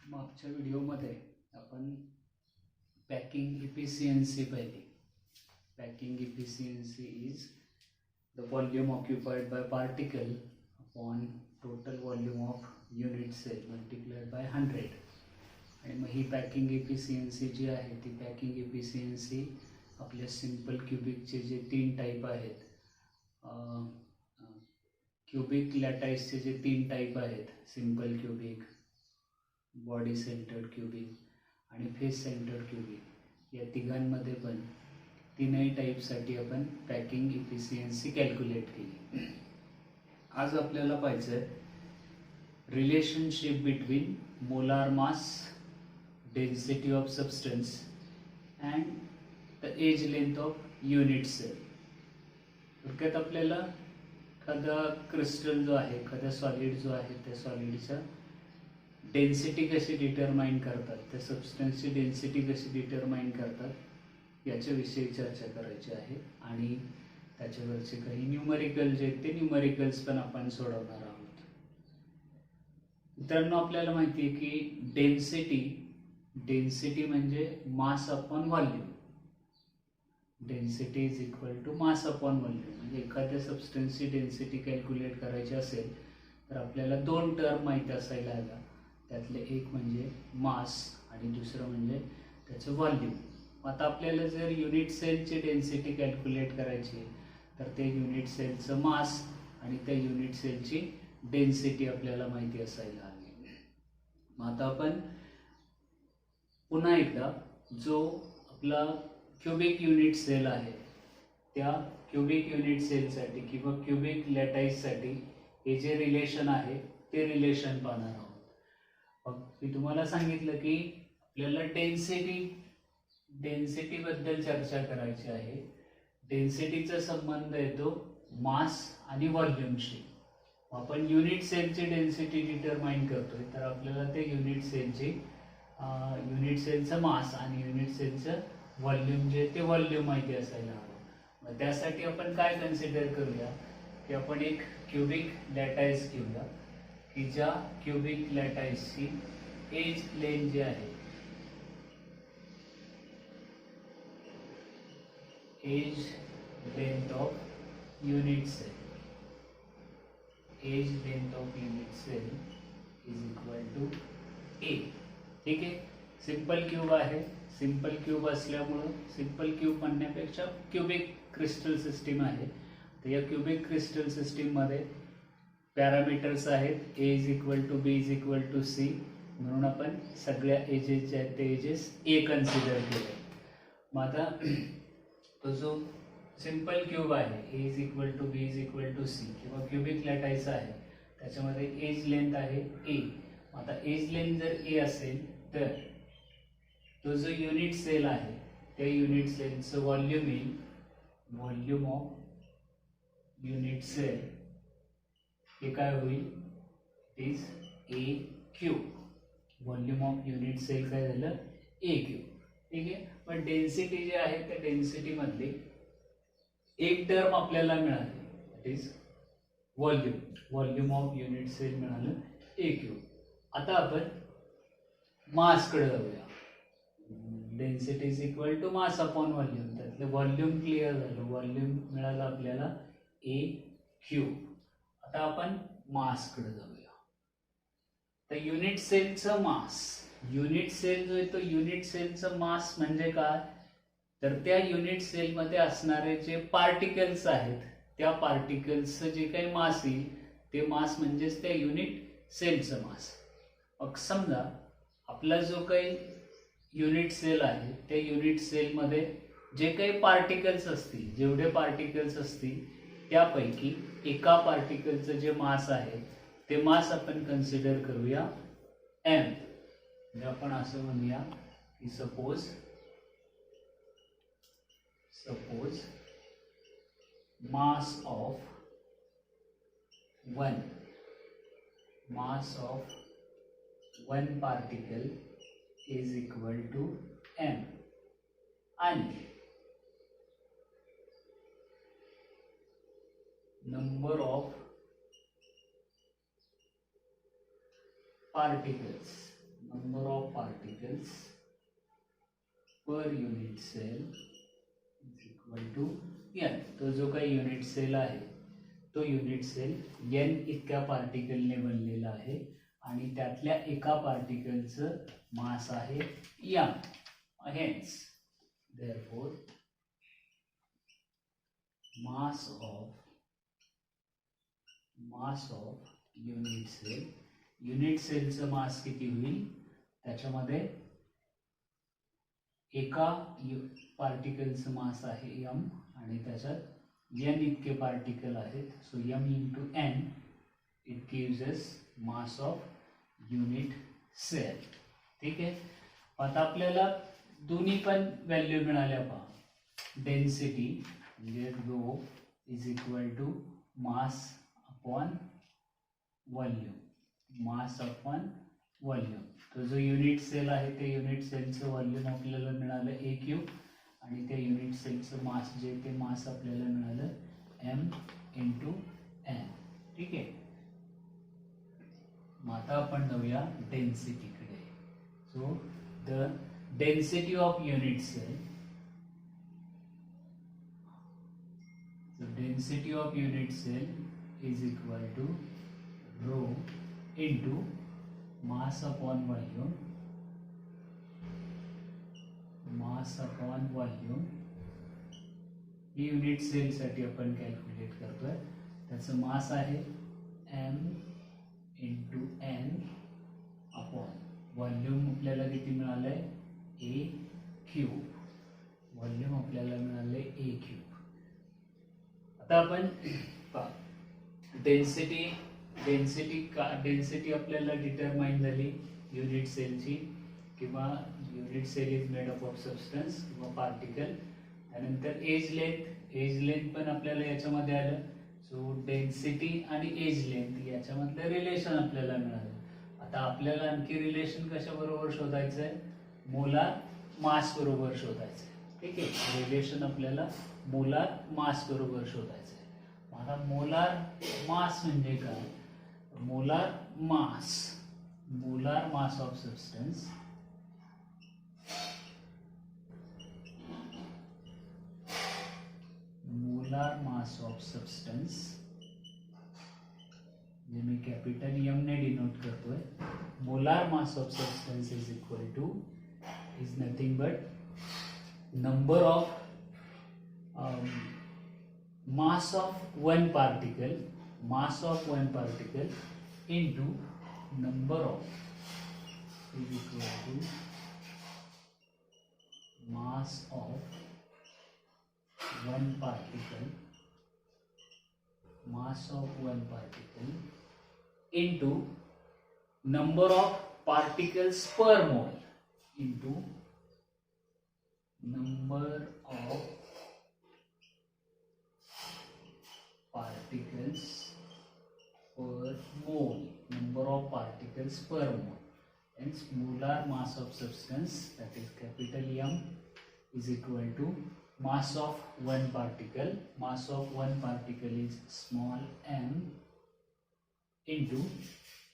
मागच्या व्हिडिओमध्ये आपण पॅकिंग इफिशियन्सी पाहिली. Packing efficiency is the volume occupied by particle upon total volume of unit cell multiplied by 100. आणि मग ही पॅकिंग इफिशियन्सी जी आहे ती पॅकिंग इफिशियन्सी आपल्या सिम्पल क्युबिकचे जे 3 टाईप आहेत, क्युबिक लॅटाईसचे जे 3 टाईप आहेत, simple cubic, body centred cubic आणि फेस सेंटर्ड क्युबिक, या तिघांमध्ये पण तीनही टाईपसाठी आपण पॅकिंग इफिशियन्सी कॅल्क्युलेट केली. आज आपल्याला पाहिजे relationship between molar mass, density of substance and the edge length of unit cell. थोडक्यात आपल्याला एखादा क्रिस्टल जो आहे, एखादा सॉलिड जो आहे, त्या सॉलिडचा डेन्सिटी कशी डिटरमाइन करतात, त्या सबस्टन्सची डेन्सिटी कशी डिटरमाइन करतात याच्याविषयी चर्चा करायची आहे. आणि त्याच्यावरचे काही न्यूमरिकल जे आहेत ते न्यूमरिकल्स पण आपण सोडवणार आहोत. मित्रांनो, आपल्याला माहिती आहे की डेन्सिटी म्हणजे mass upon volume. Density is equal to mass upon volume. म्हणजे एखाद्या सबस्टन्सची डेन्सिटी कॅल्क्युलेट करायची असेल तर आपल्याला 2 टर्म माहिती असायला हव्या. त्यातले एक म्हणजे मास आणि दुसरं म्हणजे त्याचं व्हॉल्यूम. आता आपल्याला जर युनिट सेलची डेन्सिटी कॅल्क्युलेट करायची तर ते युनिट सेलचं मास आणि त्या युनिट सेलची डेन्सिटी आपल्याला माहिती असायला हवी. मग आता आपण पुन्हा एकदा जो आपला क्युबिक युनिट सेल आहे त्या क्युबिक युनिट सेलसाठी किंवा क्युबिक लॅटाईससाठी हे जे रिलेशन आहे ते रिलेशन पाहणार आहोत. मी तुम्हाला सांगितलं की आपल्याला डेन्सिटीबद्दल चर्चा करायची आहे. डेन्सिटीचा संबंध येतो मास आणि व्हॉल्यूमशी. आपण युनिट सेलची डेन्सिटी डिटरमाइन करतोय तर आपल्याला ते युनिट सेलचं मास आणि युनिट सेलचं व्हॉल्यूम जे ते व्हॉल्यूम माहिती असायला हवं. मग त्यासाठी आपण काय कन्सिडर करूया की आपण एक क्युबिक लॅटाईस घेऊया की ज्या क्युबिक लॅटाईसची एज लेंथ जी आहे, edge length of unit cell, edge length of unit cell is equal to A. ठीक आहे, सिंपल क्यूब आहे. सिंपल क्यूब असल्यामुळं सिंपल क्यूब म्हणण्यापेक्षा क्युबिक क्रिस्टल सिस्टीम आहे. तर या क्युबिक क्रिस्टल सिस्टीममध्ये पॅरामीटर्स आहेत A is equal to B is equal to C. म्हणून आपण सगळ्या एजेस जे आहेत ते एजेस ए कन्सिडर केले. मग आता तो जो सिंपल क्यूब आहे A is equal to B is equal to C किंवा क्युबिक लॅटाईस आहे त्याच्यामध्ये एज लेंथ आहे ए. आता एज लेंथ जर ए असेल तर तो जो युनिट सेल आहे त्या युनिट सेलचं व्हॉल्यूम येईल, व्हॉल्यूम ऑफ युनिट सेल हे काय होईल, is a cube. Volume of unit cell काय झालं, ए क्यूब. ठीक आहे, पण डेन्सिटी जी आहे त्या डेन्सिटी मधली एक टर्म आपल्याला मिळाली, that is volume. Volume of unit cell मिळालं ए क्यूब. आता आपण मासकडे जाऊया. Density is equal to mass upon volume. त्यातलं व्हॉल्यूम क्लिअर झालं, व्हॉल्यूम मिळालं आपल्याला ए क्यूब. आता आपण मासकडे जाऊया. तर युनिट सेलचं मास, युनिट सेल जो आहे तो युनिट सेलचं मास म्हणजे काय, तर त्या युनिट सेलमध्ये असणारे जे पार्टिकल्स आहेत त्या पार्टिकल्सचं जे काही मास येईल ते मास म्हणजेच त्या युनिट सेलचं मास. मग समजा आपला जो काही युनिट सेल आहे त्या युनिट सेलमध्ये जे काही पार्टिकल्स असतील, जेवढे पार्टिकल्स असतील त्यापैकी एका पार्टिकलचं जे मास आहे ते मास आपण कन्सिडर करूया एम. म्हणजे आपण असं म्हणूया की suppose mass of one particle is equal to M. आणि number of number of particles per unit cell is equal to n. तो जो काही युनिट सेल आहे तो युनिट सेल n इतक्या पार्टिकलने बनलेला आहे आणि त्यातल्या एका पार्टिकलचं मास आहे m. Hence, therefore, mass of unit सेलचं मास किती होईल, त्याच्यामध्ये एका पार्टिकलचं मास आहे m आणि त्याच्यात n इतके पार्टिकल आहेत. So m into n it gives us mass of unit cell. ठीक आहे. आता आपल्याला दोन्ही पण व्हॅल्यू मिळाल्या पहा. डेन्सिटी म्हणजे rho is equal to mass upon volume. तो जो युनिट सेल आहे ते युनिट सेलचं व्हॉल्यूम आपल्याला मिळालं a क्यूब आणि त्या युनिट सेलचं मास जे ते मास आपल्याला मिळालं m इंटू n. ठीक आहे. मग आता आपण जाऊया डेन्सिटीकडे. So the density of unit cell, density of unit cell is equal to rho into mass upon volume. ही युनिट सेलसाठी आपण कॅल्क्युलेट करतोय. त्याचं मास आहे m into n upon volume आपल्याला किती मिळालंय a क्यूब. व्हॉल्यूम आपल्याला मिळालंय a क्यूब. आता आपण डेन्सिटी आपल्याला डिटरमाइन झाली युनिट सेलची, किंवा unit cell is made up of substance किंवा पार्टिकल. त्यानंतर एज लेंथ पण आपल्याला याच्यामध्ये आलं. सो डेन्सिटी आणि एज लेंथ याच्यामधलं रिलेशन आपल्याला मिळालं. आता आपल्याला आणखी रिलेशन कशाबरोबर शोधायचं आहे, मोलार मास बरोबर शोधायचं आहे. ठीक आहे. रिलेशन आपल्याला मोलार मास बरोबर शोधायचं आहे. आता मोलार मास म्हणजे काय, मोलार मास ऑफ सबस्टन्स जे मी कॅपिटल M ने डिनोट करतोय. Molar mass of substance is equal two is nothing but number of mass of one particle into number of is equal to mass of one particle into number of particles per mole into number of particles per mole. Hence molar mass of substance, that is capital M, is equal to mass of one particle. Mass of one particle is small m into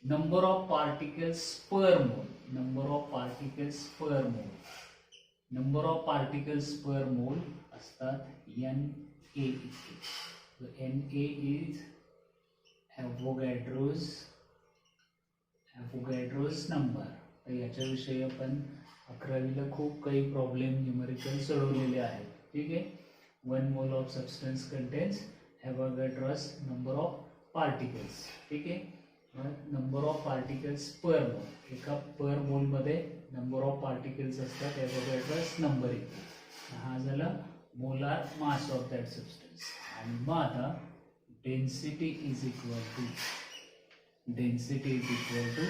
number of particles per mole. Number of particles per mole असतात Na इतके. So Na is Avogadro's number. तर याच्याविषयी आपण 11वीला खूप काही problem numerical सोडवलेले आहेत. ठीक आहे. 1 mole of substance contains Avogadro's number of particles. ठीक आहे. नंबर ऑफ पार्टिकल्स पर मोल, एका पर मोल मध्ये नंबर ऑफ पार्टिकल्स असतात. Avogadro's नंबर इतके. हा झाला molar mass of that substance. आणि मग आता डेन्सिटी इज इक्वल टू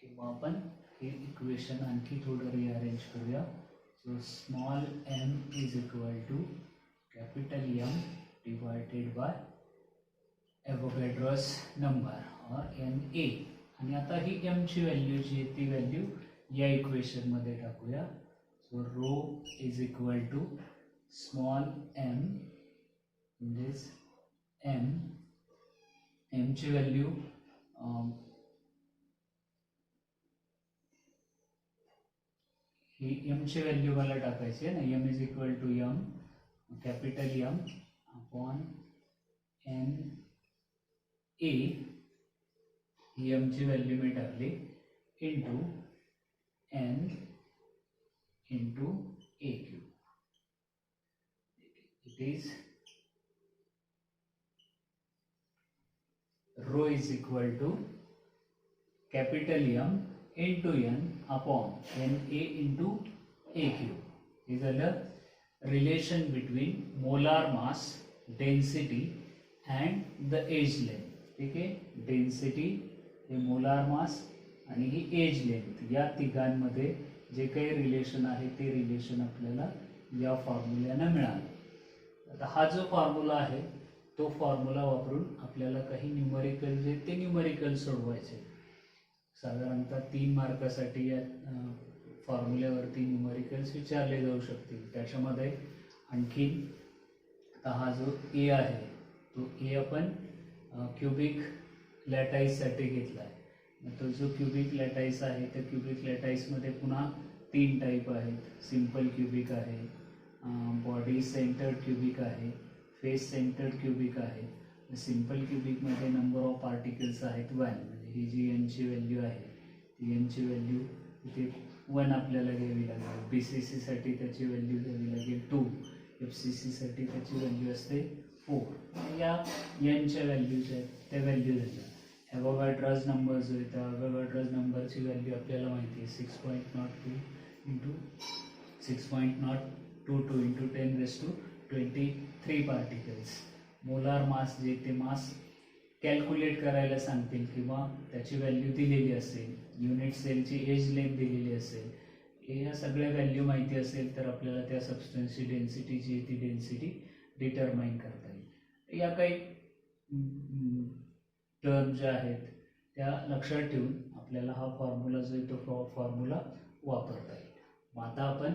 किंवा आपण हे इक्वेशन आणखी थोडं रिअरेंज करूया. So small m is equal to capital M divided by Avogadro's number और Na. आणि आता ही m ची व्हॅल्यू जी आहे ती व्हॅल्यू या इक्वेशन मध्ये टाकूया. So rho is equal to small m म्हणजेच m ची व्हॅल्यू ही एम ची व्हॅल्यू मला टाकायची आहे ना, M is equal to M capital M upon N A, ही एम ची व्हॅल्यू मी टाकली into N into A cube. It is rho is equal to capital M into n upon Na into a cube. Is a relation between molar mass, density and the age length. ठीक आहे, density हे molar mass आणि ही edge length, या तिघांमध्ये जे काही relation आहे ते relation आपल्याला या फॉर्म्युल्यानं मिळालं. आता हा जो फॉर्म्युला आहे तो फॉर्म्युला वापरून आपल्याला काही न्यूमरिकल जे ते न्यूमरिकल सोडवायचे. साधारणतः 3 मार्कासाठी या फॉर्म्युल्यावरती न्यूमरिकल्स विचारले जाऊ शकतील. त्याच्यामध्ये आणखी आता हा जो ए आहे तो ए आपण क्युबिक लॅटाईससाठी घेतला आहे. तो जो क्युबिक लॅटाईस आहे त्या क्युबिक लॅटाईसमध्ये पुन्हा 3 टाईप आहेत. सिम्पल क्युबिक आहे, बॉडी सेंटर्ड क्युबिक आहे, फेस सेंटर्ड क्युबिक आहे. सिम्पल क्युबिकमध्ये नंबर ऑफ पार्टिकल्स आहेत 1, म्हणजे ही जी एन ची व्हॅल्यू आहे ती एन ची व्हॅल्यू इथे 1 आपल्याला घ्यावी लागेल. बी सी सीसाठी त्याची व्हॅल्यू घ्यावी लागेल 2, एफ सी सीसाठी त्याची व्हॅल्यू असते 4. या एनच्या व्हॅल्यूज आहेत त्या व्हॅल्यू झाल्या. ॲव्होगाड्रोज नंबर जो आहे त्या ॲव्होगाड्रोज नंबरची व्हॅल्यू आपल्याला माहिती आहे 6.02 into 6.022 into 10⁻23 particles. Molar mass जे ते मास कॅल्क्युलेट करायला सांगतील किंवा त्याची व्हॅल्यू दिलेली असेल, युनिट सेलची एज लेंथ दिलेली असेल, या सगळ्या व्हॅल्यू माहिती असेल तर आपल्याला त्या सबस्टन्सची डेन्सिटी जी आहे ती डेन्सिटी डिटरमाइन करता येईल. या काही टर्म ज्या आहेत त्या लक्षात ठेवून आपल्याला हा फॉर्म्युला जो आहे तो फॉर्म्युला वापरता येईल. मग आता आपण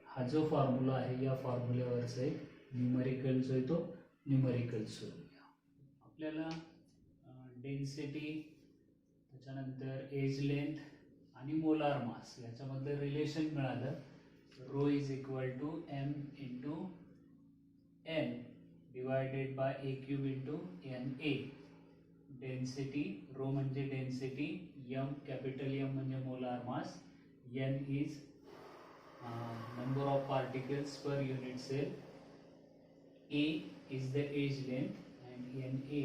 हा जो फॉर्म्युला आहे या फॉर्म्युल्यावरचा एक न्यूमरिकल जो आहे तो न्यूमरिकल सोडूया. आपल्याला डेन्सिटी, त्याच्यानंतर एज लेंथ आणि मोलार मास याच्यामधलं रिलेशन मिळालं. Rho is equal to M into N divided by A cube into N A. Density, rho म्हणजे डेन्सिटी, एम कॅपिटल एम म्हणजे molar mass, N is number of particles per unit cell, A is the age length and Na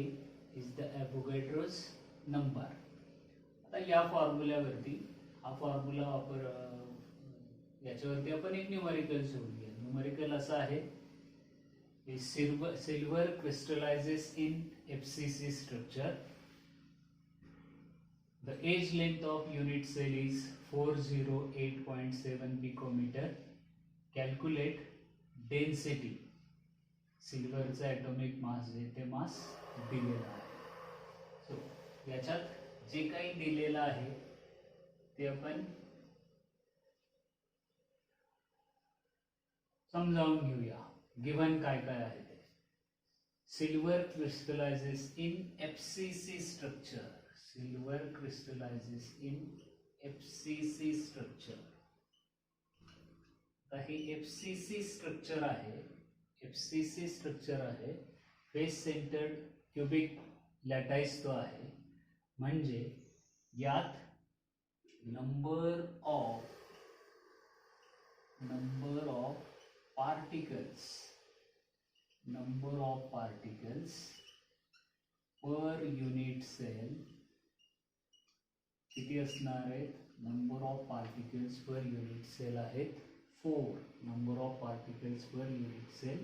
is the Avogadro's number. आता या फॉर्म्युल्यावरती हा formula याच्यावरती आपण एक numerical सोडूया. Numerical असं आहे की silver crystallizes in FCC structure. The age length of unit cell is 408.7 picometer. Calculate density. सिल्वरचा ॲटॉमिक मास जे ते मास दिलेला आहे. सो याच्यात जे काही दिलेलं आहे ते आपण समजावून घेऊया. गिव्हन काय काय आहे ते. Silver crystallizes in FCC structure. Silver crystallizes in FCC structure. आता हे FCC स्ट्रक्चर आहे, FCC स्ट्रक्चर आहे, फेस सेंटर्ड क्युबिक लॅटाईस तो आहे. म्हणजे यात number of particles per unit cell किती असणार आहेत. Number of particles per unit cell आहेत 4. Number of particles per unit cell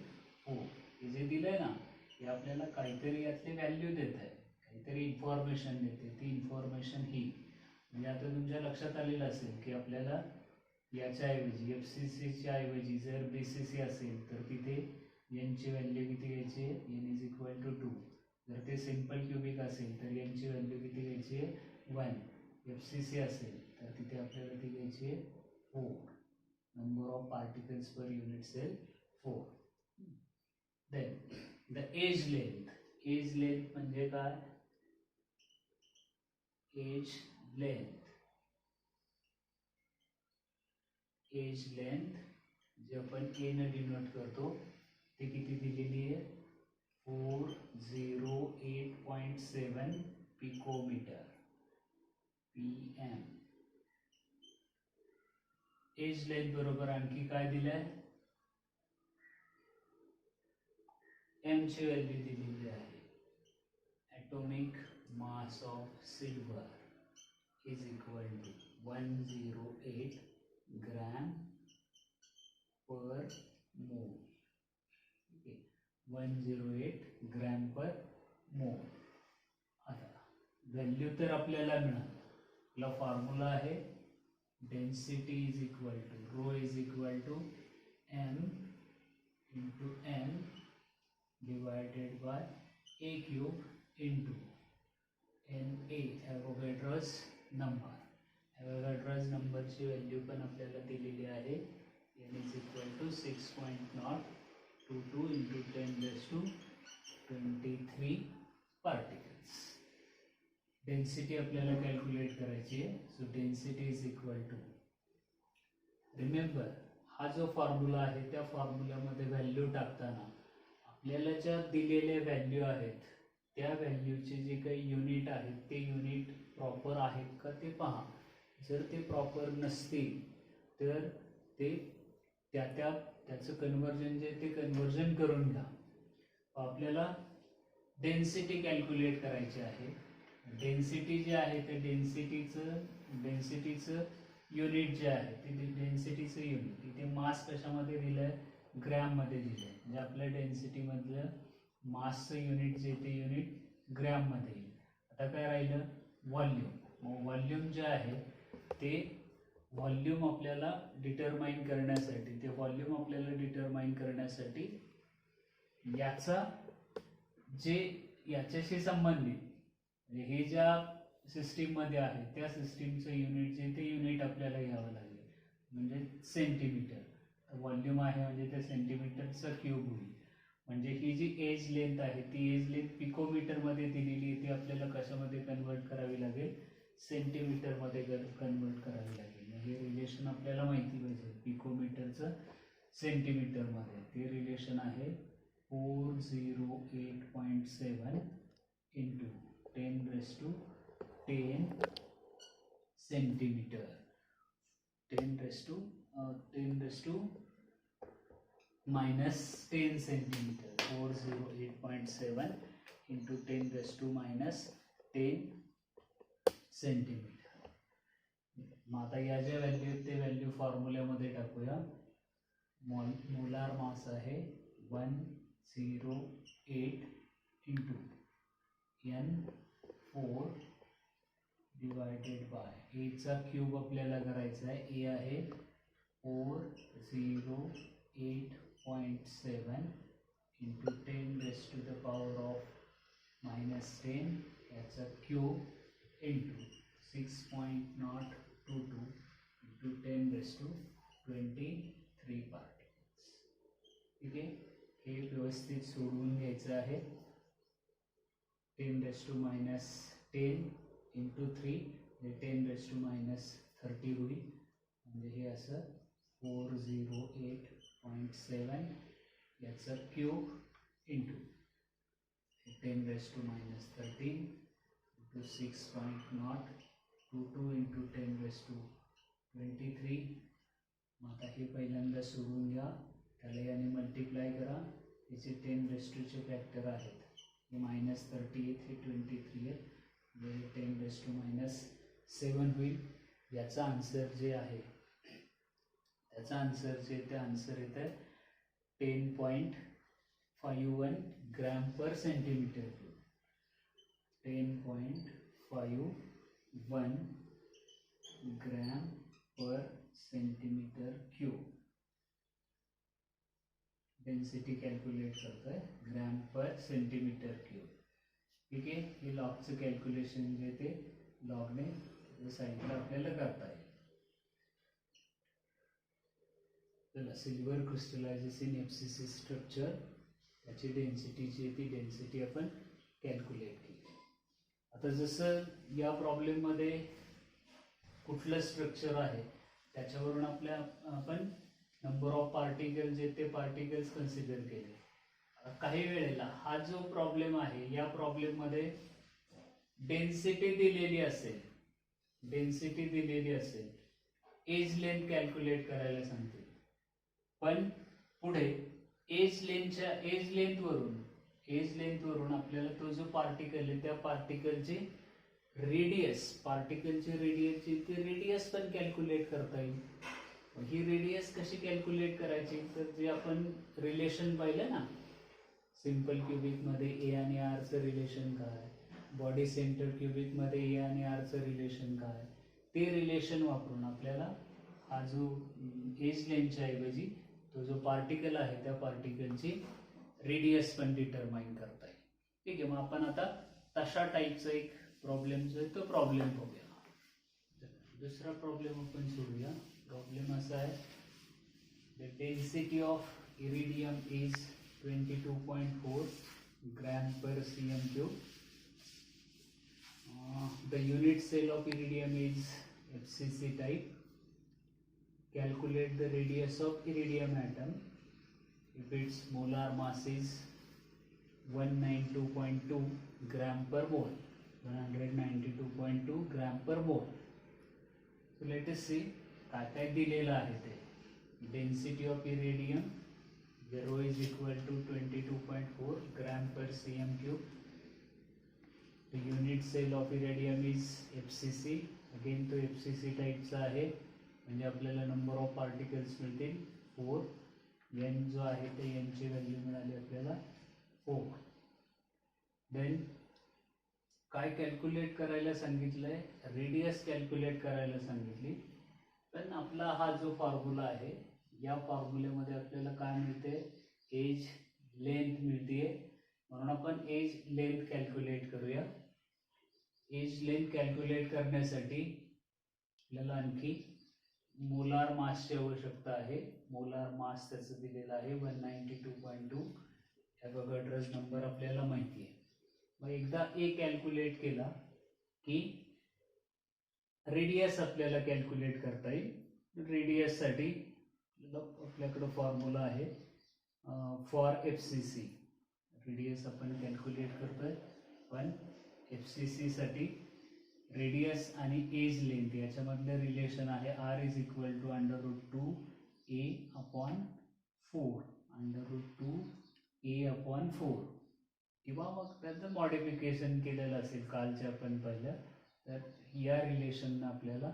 4. हे जे दिलंय ना हे आपल्याला काहीतरी यातली व्हॅल्यू देत आहे, काहीतरी इन्फॉर्मेशन देते. ती इन्फॉर्मेशन ही म्हणजे आता तुमच्या लक्षात आलेलं असेल की आपल्याला याच्याऐवजी FCCच्या ऐवजी जर BCC असेल तर तिथे एनची व्हॅल्यू किती घ्यायची आहे, एन इज इक्वल टू 2. जर ते सिम्पल क्युबिक असेल तर एनची व्हॅल्यू किती घ्यायची आहे 1. FCC असेल तर तिथे आपल्याला ती घ्यायची आहे 4. Number of particles per unit cell 4. Then the edge length. Edge length म्हणजे काय. एज लेंथ एज लेंथ जे आपण ए ने डिनोट करतो ते किती दिलेली आहे 408.7 पिकोमीटर PM. एज लेंथ बरोबर आणखी काय दिलंय m ची व्हॅल्यू दिलेली आहे atomic mass of silver is equal to 108 gram per mole. 108 gram per मोल. आता व्हॅल्यू तर आपल्याला मिळाली. आपला फॉर्म्युला आहे density is equal to rho is equal to m into n divided by a cube into Na Avogadro's number. Avogadro's नंबरची value पण आपल्याला दिलेली आहे n is equal to 6.022 into 10⁻23 particles. Density आपल्याला कॅल्क्युलेट करायची आहे. So density is equal to remember हा जो फॉर्म्युला आहे त्या फॉर्म्युल्यामध्ये व्हॅल्यू टाकताना आपल्याला ज्या दिलेल्या व्हॅल्यू आहेत त्या व्हॅल्यूचे जे काही युनिट आहेत ते युनिट प्रॉपर आहेत का ते पहा. जर ते प्रॉपर नसतील तर ते त्याचं कन्व्हर्जन जे ते कन्व्हर्जन करून घ्या. आपल्याला डेन्सिटी कॅल्क्युलेट करायची आहे. डेन्सिटी जे आहे ते डेन्सिटीचं युनिट जे आहे ते डेन्सिटीचं युनिट इथे मास कशामध्ये दिलं आहे ग्रॅममध्ये दिलं आहे. म्हणजे आपल्या डेन्सिटीमधलं मासचं युनिट जे ते युनिट ग्रॅममध्ये येईल. आता काय राहिलं व्हॉल्यूम. मग व्हॉल्यूम जे आहे ते व्हॉल्यूम आपल्याला डिटरमाइन करण्यासाठी याचा जे याच्याशी संबंधित म्हणजे हे ज्या सिस्टीममध्ये आहे त्या सिस्टीमचं युनिट जे ते युनिट आपल्याला घ्यावं लागेल म्हणजे सेंटीमीटर. व्हॉल्यूम आहे म्हणजे त्या सेंटीमीटरचा क्यूब होईल. म्हणजे ही जी एज लेंथ आहे ती एज लेंथ पिकोमीटरमध्ये दिलेली आहे ती आपल्याला कशामध्ये कन्वर्ट करावी लागेल सेंटीमीटरमध्ये कन्वर्ट करावी लागेल. हे रिलेशन आपल्याला माहिती पाहिजे पिकोमीटरचं सेंटीमीटरमध्ये ते रिलेशन आहे 408.7 into 10⁻10 centimetre. 10⁻10 centimetre. 408.7 into 10⁻10 centimetre. मग आता या ज्या व्हॅल्यू आहेत ते व्हॅल्यू फॉर्म्युल्यामध्ये टाकूया. मोलार मास आहे 108 इंटू N4 डिवायडेड बाय एचा क्यूब आपल्याला करायचा आहे. ए आहे 408.7 इंटू 10⁻10 याचा क्यूब इंटू 6.022 इंटू 10⁻23 पार्टिकल्स. ठीक आहे. हे व्यवस्थित सोडवून घ्यायचं आहे. 10⁻10 इंटू 3 हे 10⁻30 होईल. म्हणजे हे असं 408.7 याचा क्यूब इंटू 10⁻13 इंटू 6.022 इंटू 10⁻23. मग आता हे पहिल्यांदा सोडून घ्या. त्याला याने मल्टिप्लाय करा. याचे 10⁻चे फॅक्टर आहेत. हे -30 आहेत हे 23 आहेत. म्हणजे 10⁻7 होईल. याचा आन्सर जे आहे त्याचा आन्सर जे ते आन्सर येतं 10.51 gram per centimetre cube. 10.51 gram per centimetre cube. Density calculate करतोय ग्रॅम पर सेंटीमीटर क्यूब. ठीक आहे. हे लॉगचं कॅल्क्युलेशन जे ते लॉगने साईडला आपल्याला करता येईल. चला सिल्वर क्रिस्टलायझेशन FCC स्ट्रक्चर याची डेन्सिटीची ती डेन्सिटी आपण कॅल्क्युलेट केली. आता जसं या प्रॉब्लेममध्ये कुठलं स्ट्रक्चर आहे त्याच्यावरून आपण नंबर ऑफ पार्टिकल जे ते पार्टिकल्स कन्सिडर केले. काही वेळेला हा जो प्रॉब्लेम आहे या प्रॉब्लेम मध्ये डेन्सिटी दिलेली असेल, एज लेंथ कॅल्क्युलेट करायला सांगते, पण पुढे एज लेंथवरून आपल्याला तो जो पार्टिकल आहे त्या पार्टिकलचे रेडियस पण कॅल्क्युलेट करता येईल. ही रेडियस कशी कॅल्क्युलेट करायची, तर जे आपण रिलेशन पाहिलं ना, सिंपल क्युबिक मध्ये ए आणि आर चं रिलेशन काय, बॉडी सेंटर क्युबिक मध्ये ए आणि आर चं रिलेशन काय, ते रिलेशन वापरून आपल्याला हा जो एज लेंथच्या ऐवजी तो जो पार्टिकल आहे त्या पार्टिकलची रेडियस पण डिटरमाइन करता येईल. ठीक आहे, मग आपण आता तशा टाईपचा एक प्रॉब्लेम जो आहे तो प्रॉब्लेम बघूया. दुसरा प्रॉब्लेम आपण सोडूया. प्रॉब्लेम असा आहे, the density of iridium is 22.4 gram per cm cube. The unit cell of iridium is FCC type. Calculate the radius of iridium atom if its molar mass is 192.2 gram per mole. 192.2 gram per mole. So let us see काय दिलेलं आहे ते. Density of iridium, rho is equal to 22.4 gram per cm cube. The unit cell of iridium is FCC. Again तो FCC टाइपचा आहे, म्हणजे आपल्याला number of particles मिळतील 4. n जो आहे ते n ची व्हॅल्यू मिळाली आपल्याला 4. देन काय कॅल्क्युलेट करायला सांगितलंय, रेडियस कॅल्क्युलेट करायला सांगितली. पण आपला हा जो फॉर्म्युला आहे या फॉर्म्युल्यामध्ये आपल्याला काय मिळते, एज लेंथ मिळते, म्हणून आपण एज लेंथ कॅल्क्युलेट करूया. एज लेंथ कॅल्क्युलेट करण्यासाठी आपल्याला आणखी मोलार मासची आवश्यकता आहे. मोलार मास त्याचं दिलेलं आहे 192.2. ॲव्होगाड्रोस नंबर आपल्याला माहिती आहे. मग एकदा ए कॅल्क्युलेट केला की रेडियस आपल्याला कॅल्क्युलेट करता येईल. रेडियससाठी आपल्याकडं फॉर्म्युला आहे फॉर FCC. रेडियस आपण कॅल्क्युलेट करतोय, पण FCC साठी रेडियस आणि एज लेंथ याच्यामधलं रिलेशन आहे R is equal to √2a/4 √2a/4, किंवा मग त्याचं मॉडिफिकेशन केलेलं असेल कालचे आपण पाहिलं तर या रिलेशननं आपल्याला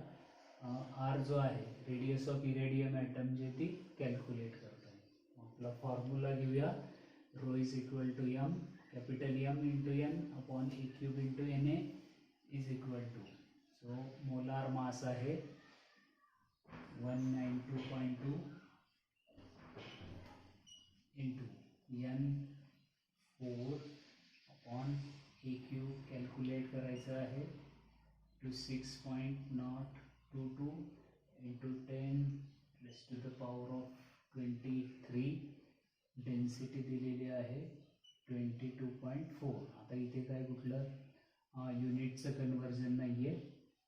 R जो आहे रेडियस ऑफ इरिडियम ॲटम जे ती कॅल्क्युलेट करता येईल. आपला फॉर्म्युला घेऊया. Rho is equal to M, capital M into N/a³ into Na is equal to, so molar mass आहे 192.2 इंटू N4/a³ कॅल्क्युलेट करायचं आहे टू 6.022 इंटू 10⁻⁴. डेन्सिटी दिलेली आहे 22.4. आता इथे काय कुठलं युनिटचं कन्वर्जन नाही आहे,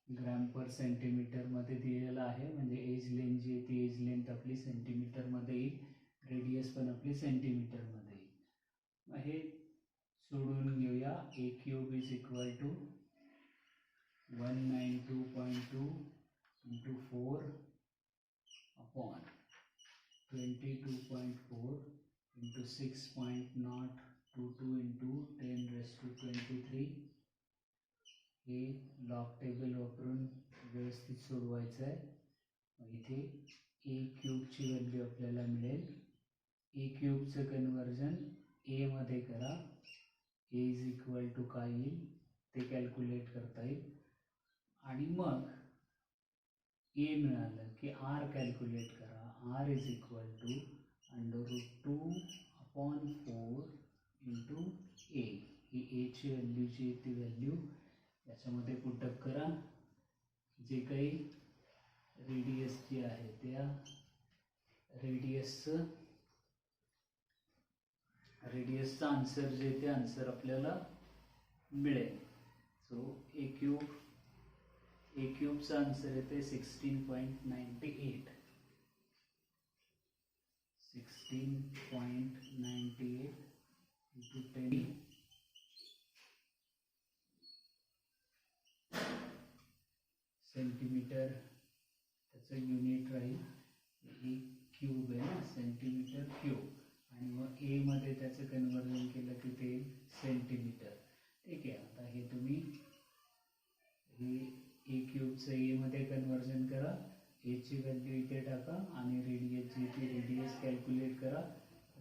ग्रॅम पर सेंटीमीटरमध्ये दिलेलं आहे, म्हणजे एज लेंथ जी आहे ती एज लेंथ आपली सेंटीमीटरमध्ये येईल, रेडियस पण आपली सेंटीमीटरमध्ये येईल. मग हे सोडून घेऊया. a³ is equal to 192.2 into 4/22.4 into 6.022 into 10⁻23. हे लॉग टेबल वापरून व्यवस्थित सोडवायचं आहे. इथे a³ ची व्हॅल्यू आपल्याला मिळेल. a³ चं कन्वर्जन a मध्ये करा. a इज इक्वल टू काय येईल ते कॅल्क्युलेट करता येईल, आणि मग a मिळालं की r कॅल्क्युलेट करा. r is equal to √2/4 into a. ही a ची व्हॅल्यू जी आहे ती व्हॅल्यू याच्यामध्ये पुटअप करा. जे काही रेडियस जी आहे त्या रेडियसचं आन्सर जे ते आन्सर आपल्याला मिळेल. सो a³ ए क्यूबचा आन्सर येते 16.98. 16.98 into 10 सेंटीमीटर त्याचं युनिट राहील. ए क्यूब आहे ना, सेंटीमीटर क्यूब. आणि मग ए मध्ये त्याचं कन्वर्जन केलं की ते सेंटीमीटर. ठीक आहे. आता हे तुम्ही हे ए क्यूबचं ए मध्ये कन्वर्जन करा, एची व्हॅल्यू इथे टाका आणि रेडियसची ती रेडियस कॅल्क्युलेट करा.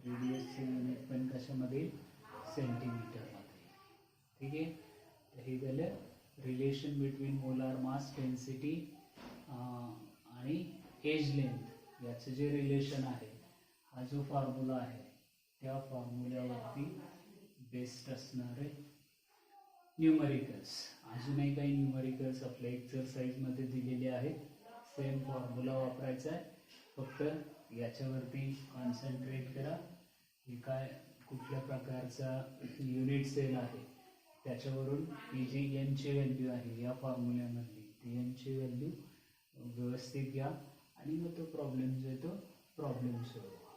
रेडियसचे युनिट पण कशामध्ये, सेंटीमीटरमध्ये. ठीक आहे. तर हे झालं relation between molar mass density आणि एज लेंथ याचं जे रिलेशन आहे, हा जो फॉर्म्युला आहे त्या फॉर्म्युल्यावरती बेस्ड असणारे न्यूमरिकल्स. अजूनही काही न्यूमरिकल्स आपल्या एक्सरसाइजमध्ये दिलेले आहेत. सेम फॉर्म्युला वापरायचा आहे, फक्त याच्यावरती कॉन्सन्ट्रेट करा. हे काय कुठल्या प्रकारचा युनिट सेल आहे त्याच्यावरून ही जी एनची व्हॅल्यू आहे या फॉर्म्युल्यामधली, ती एनची व्हॅल्यू व्यवस्थित घ्या आणि मग तो प्रॉब्लेम जो आहे तो प्रॉब्लेम सोडवा.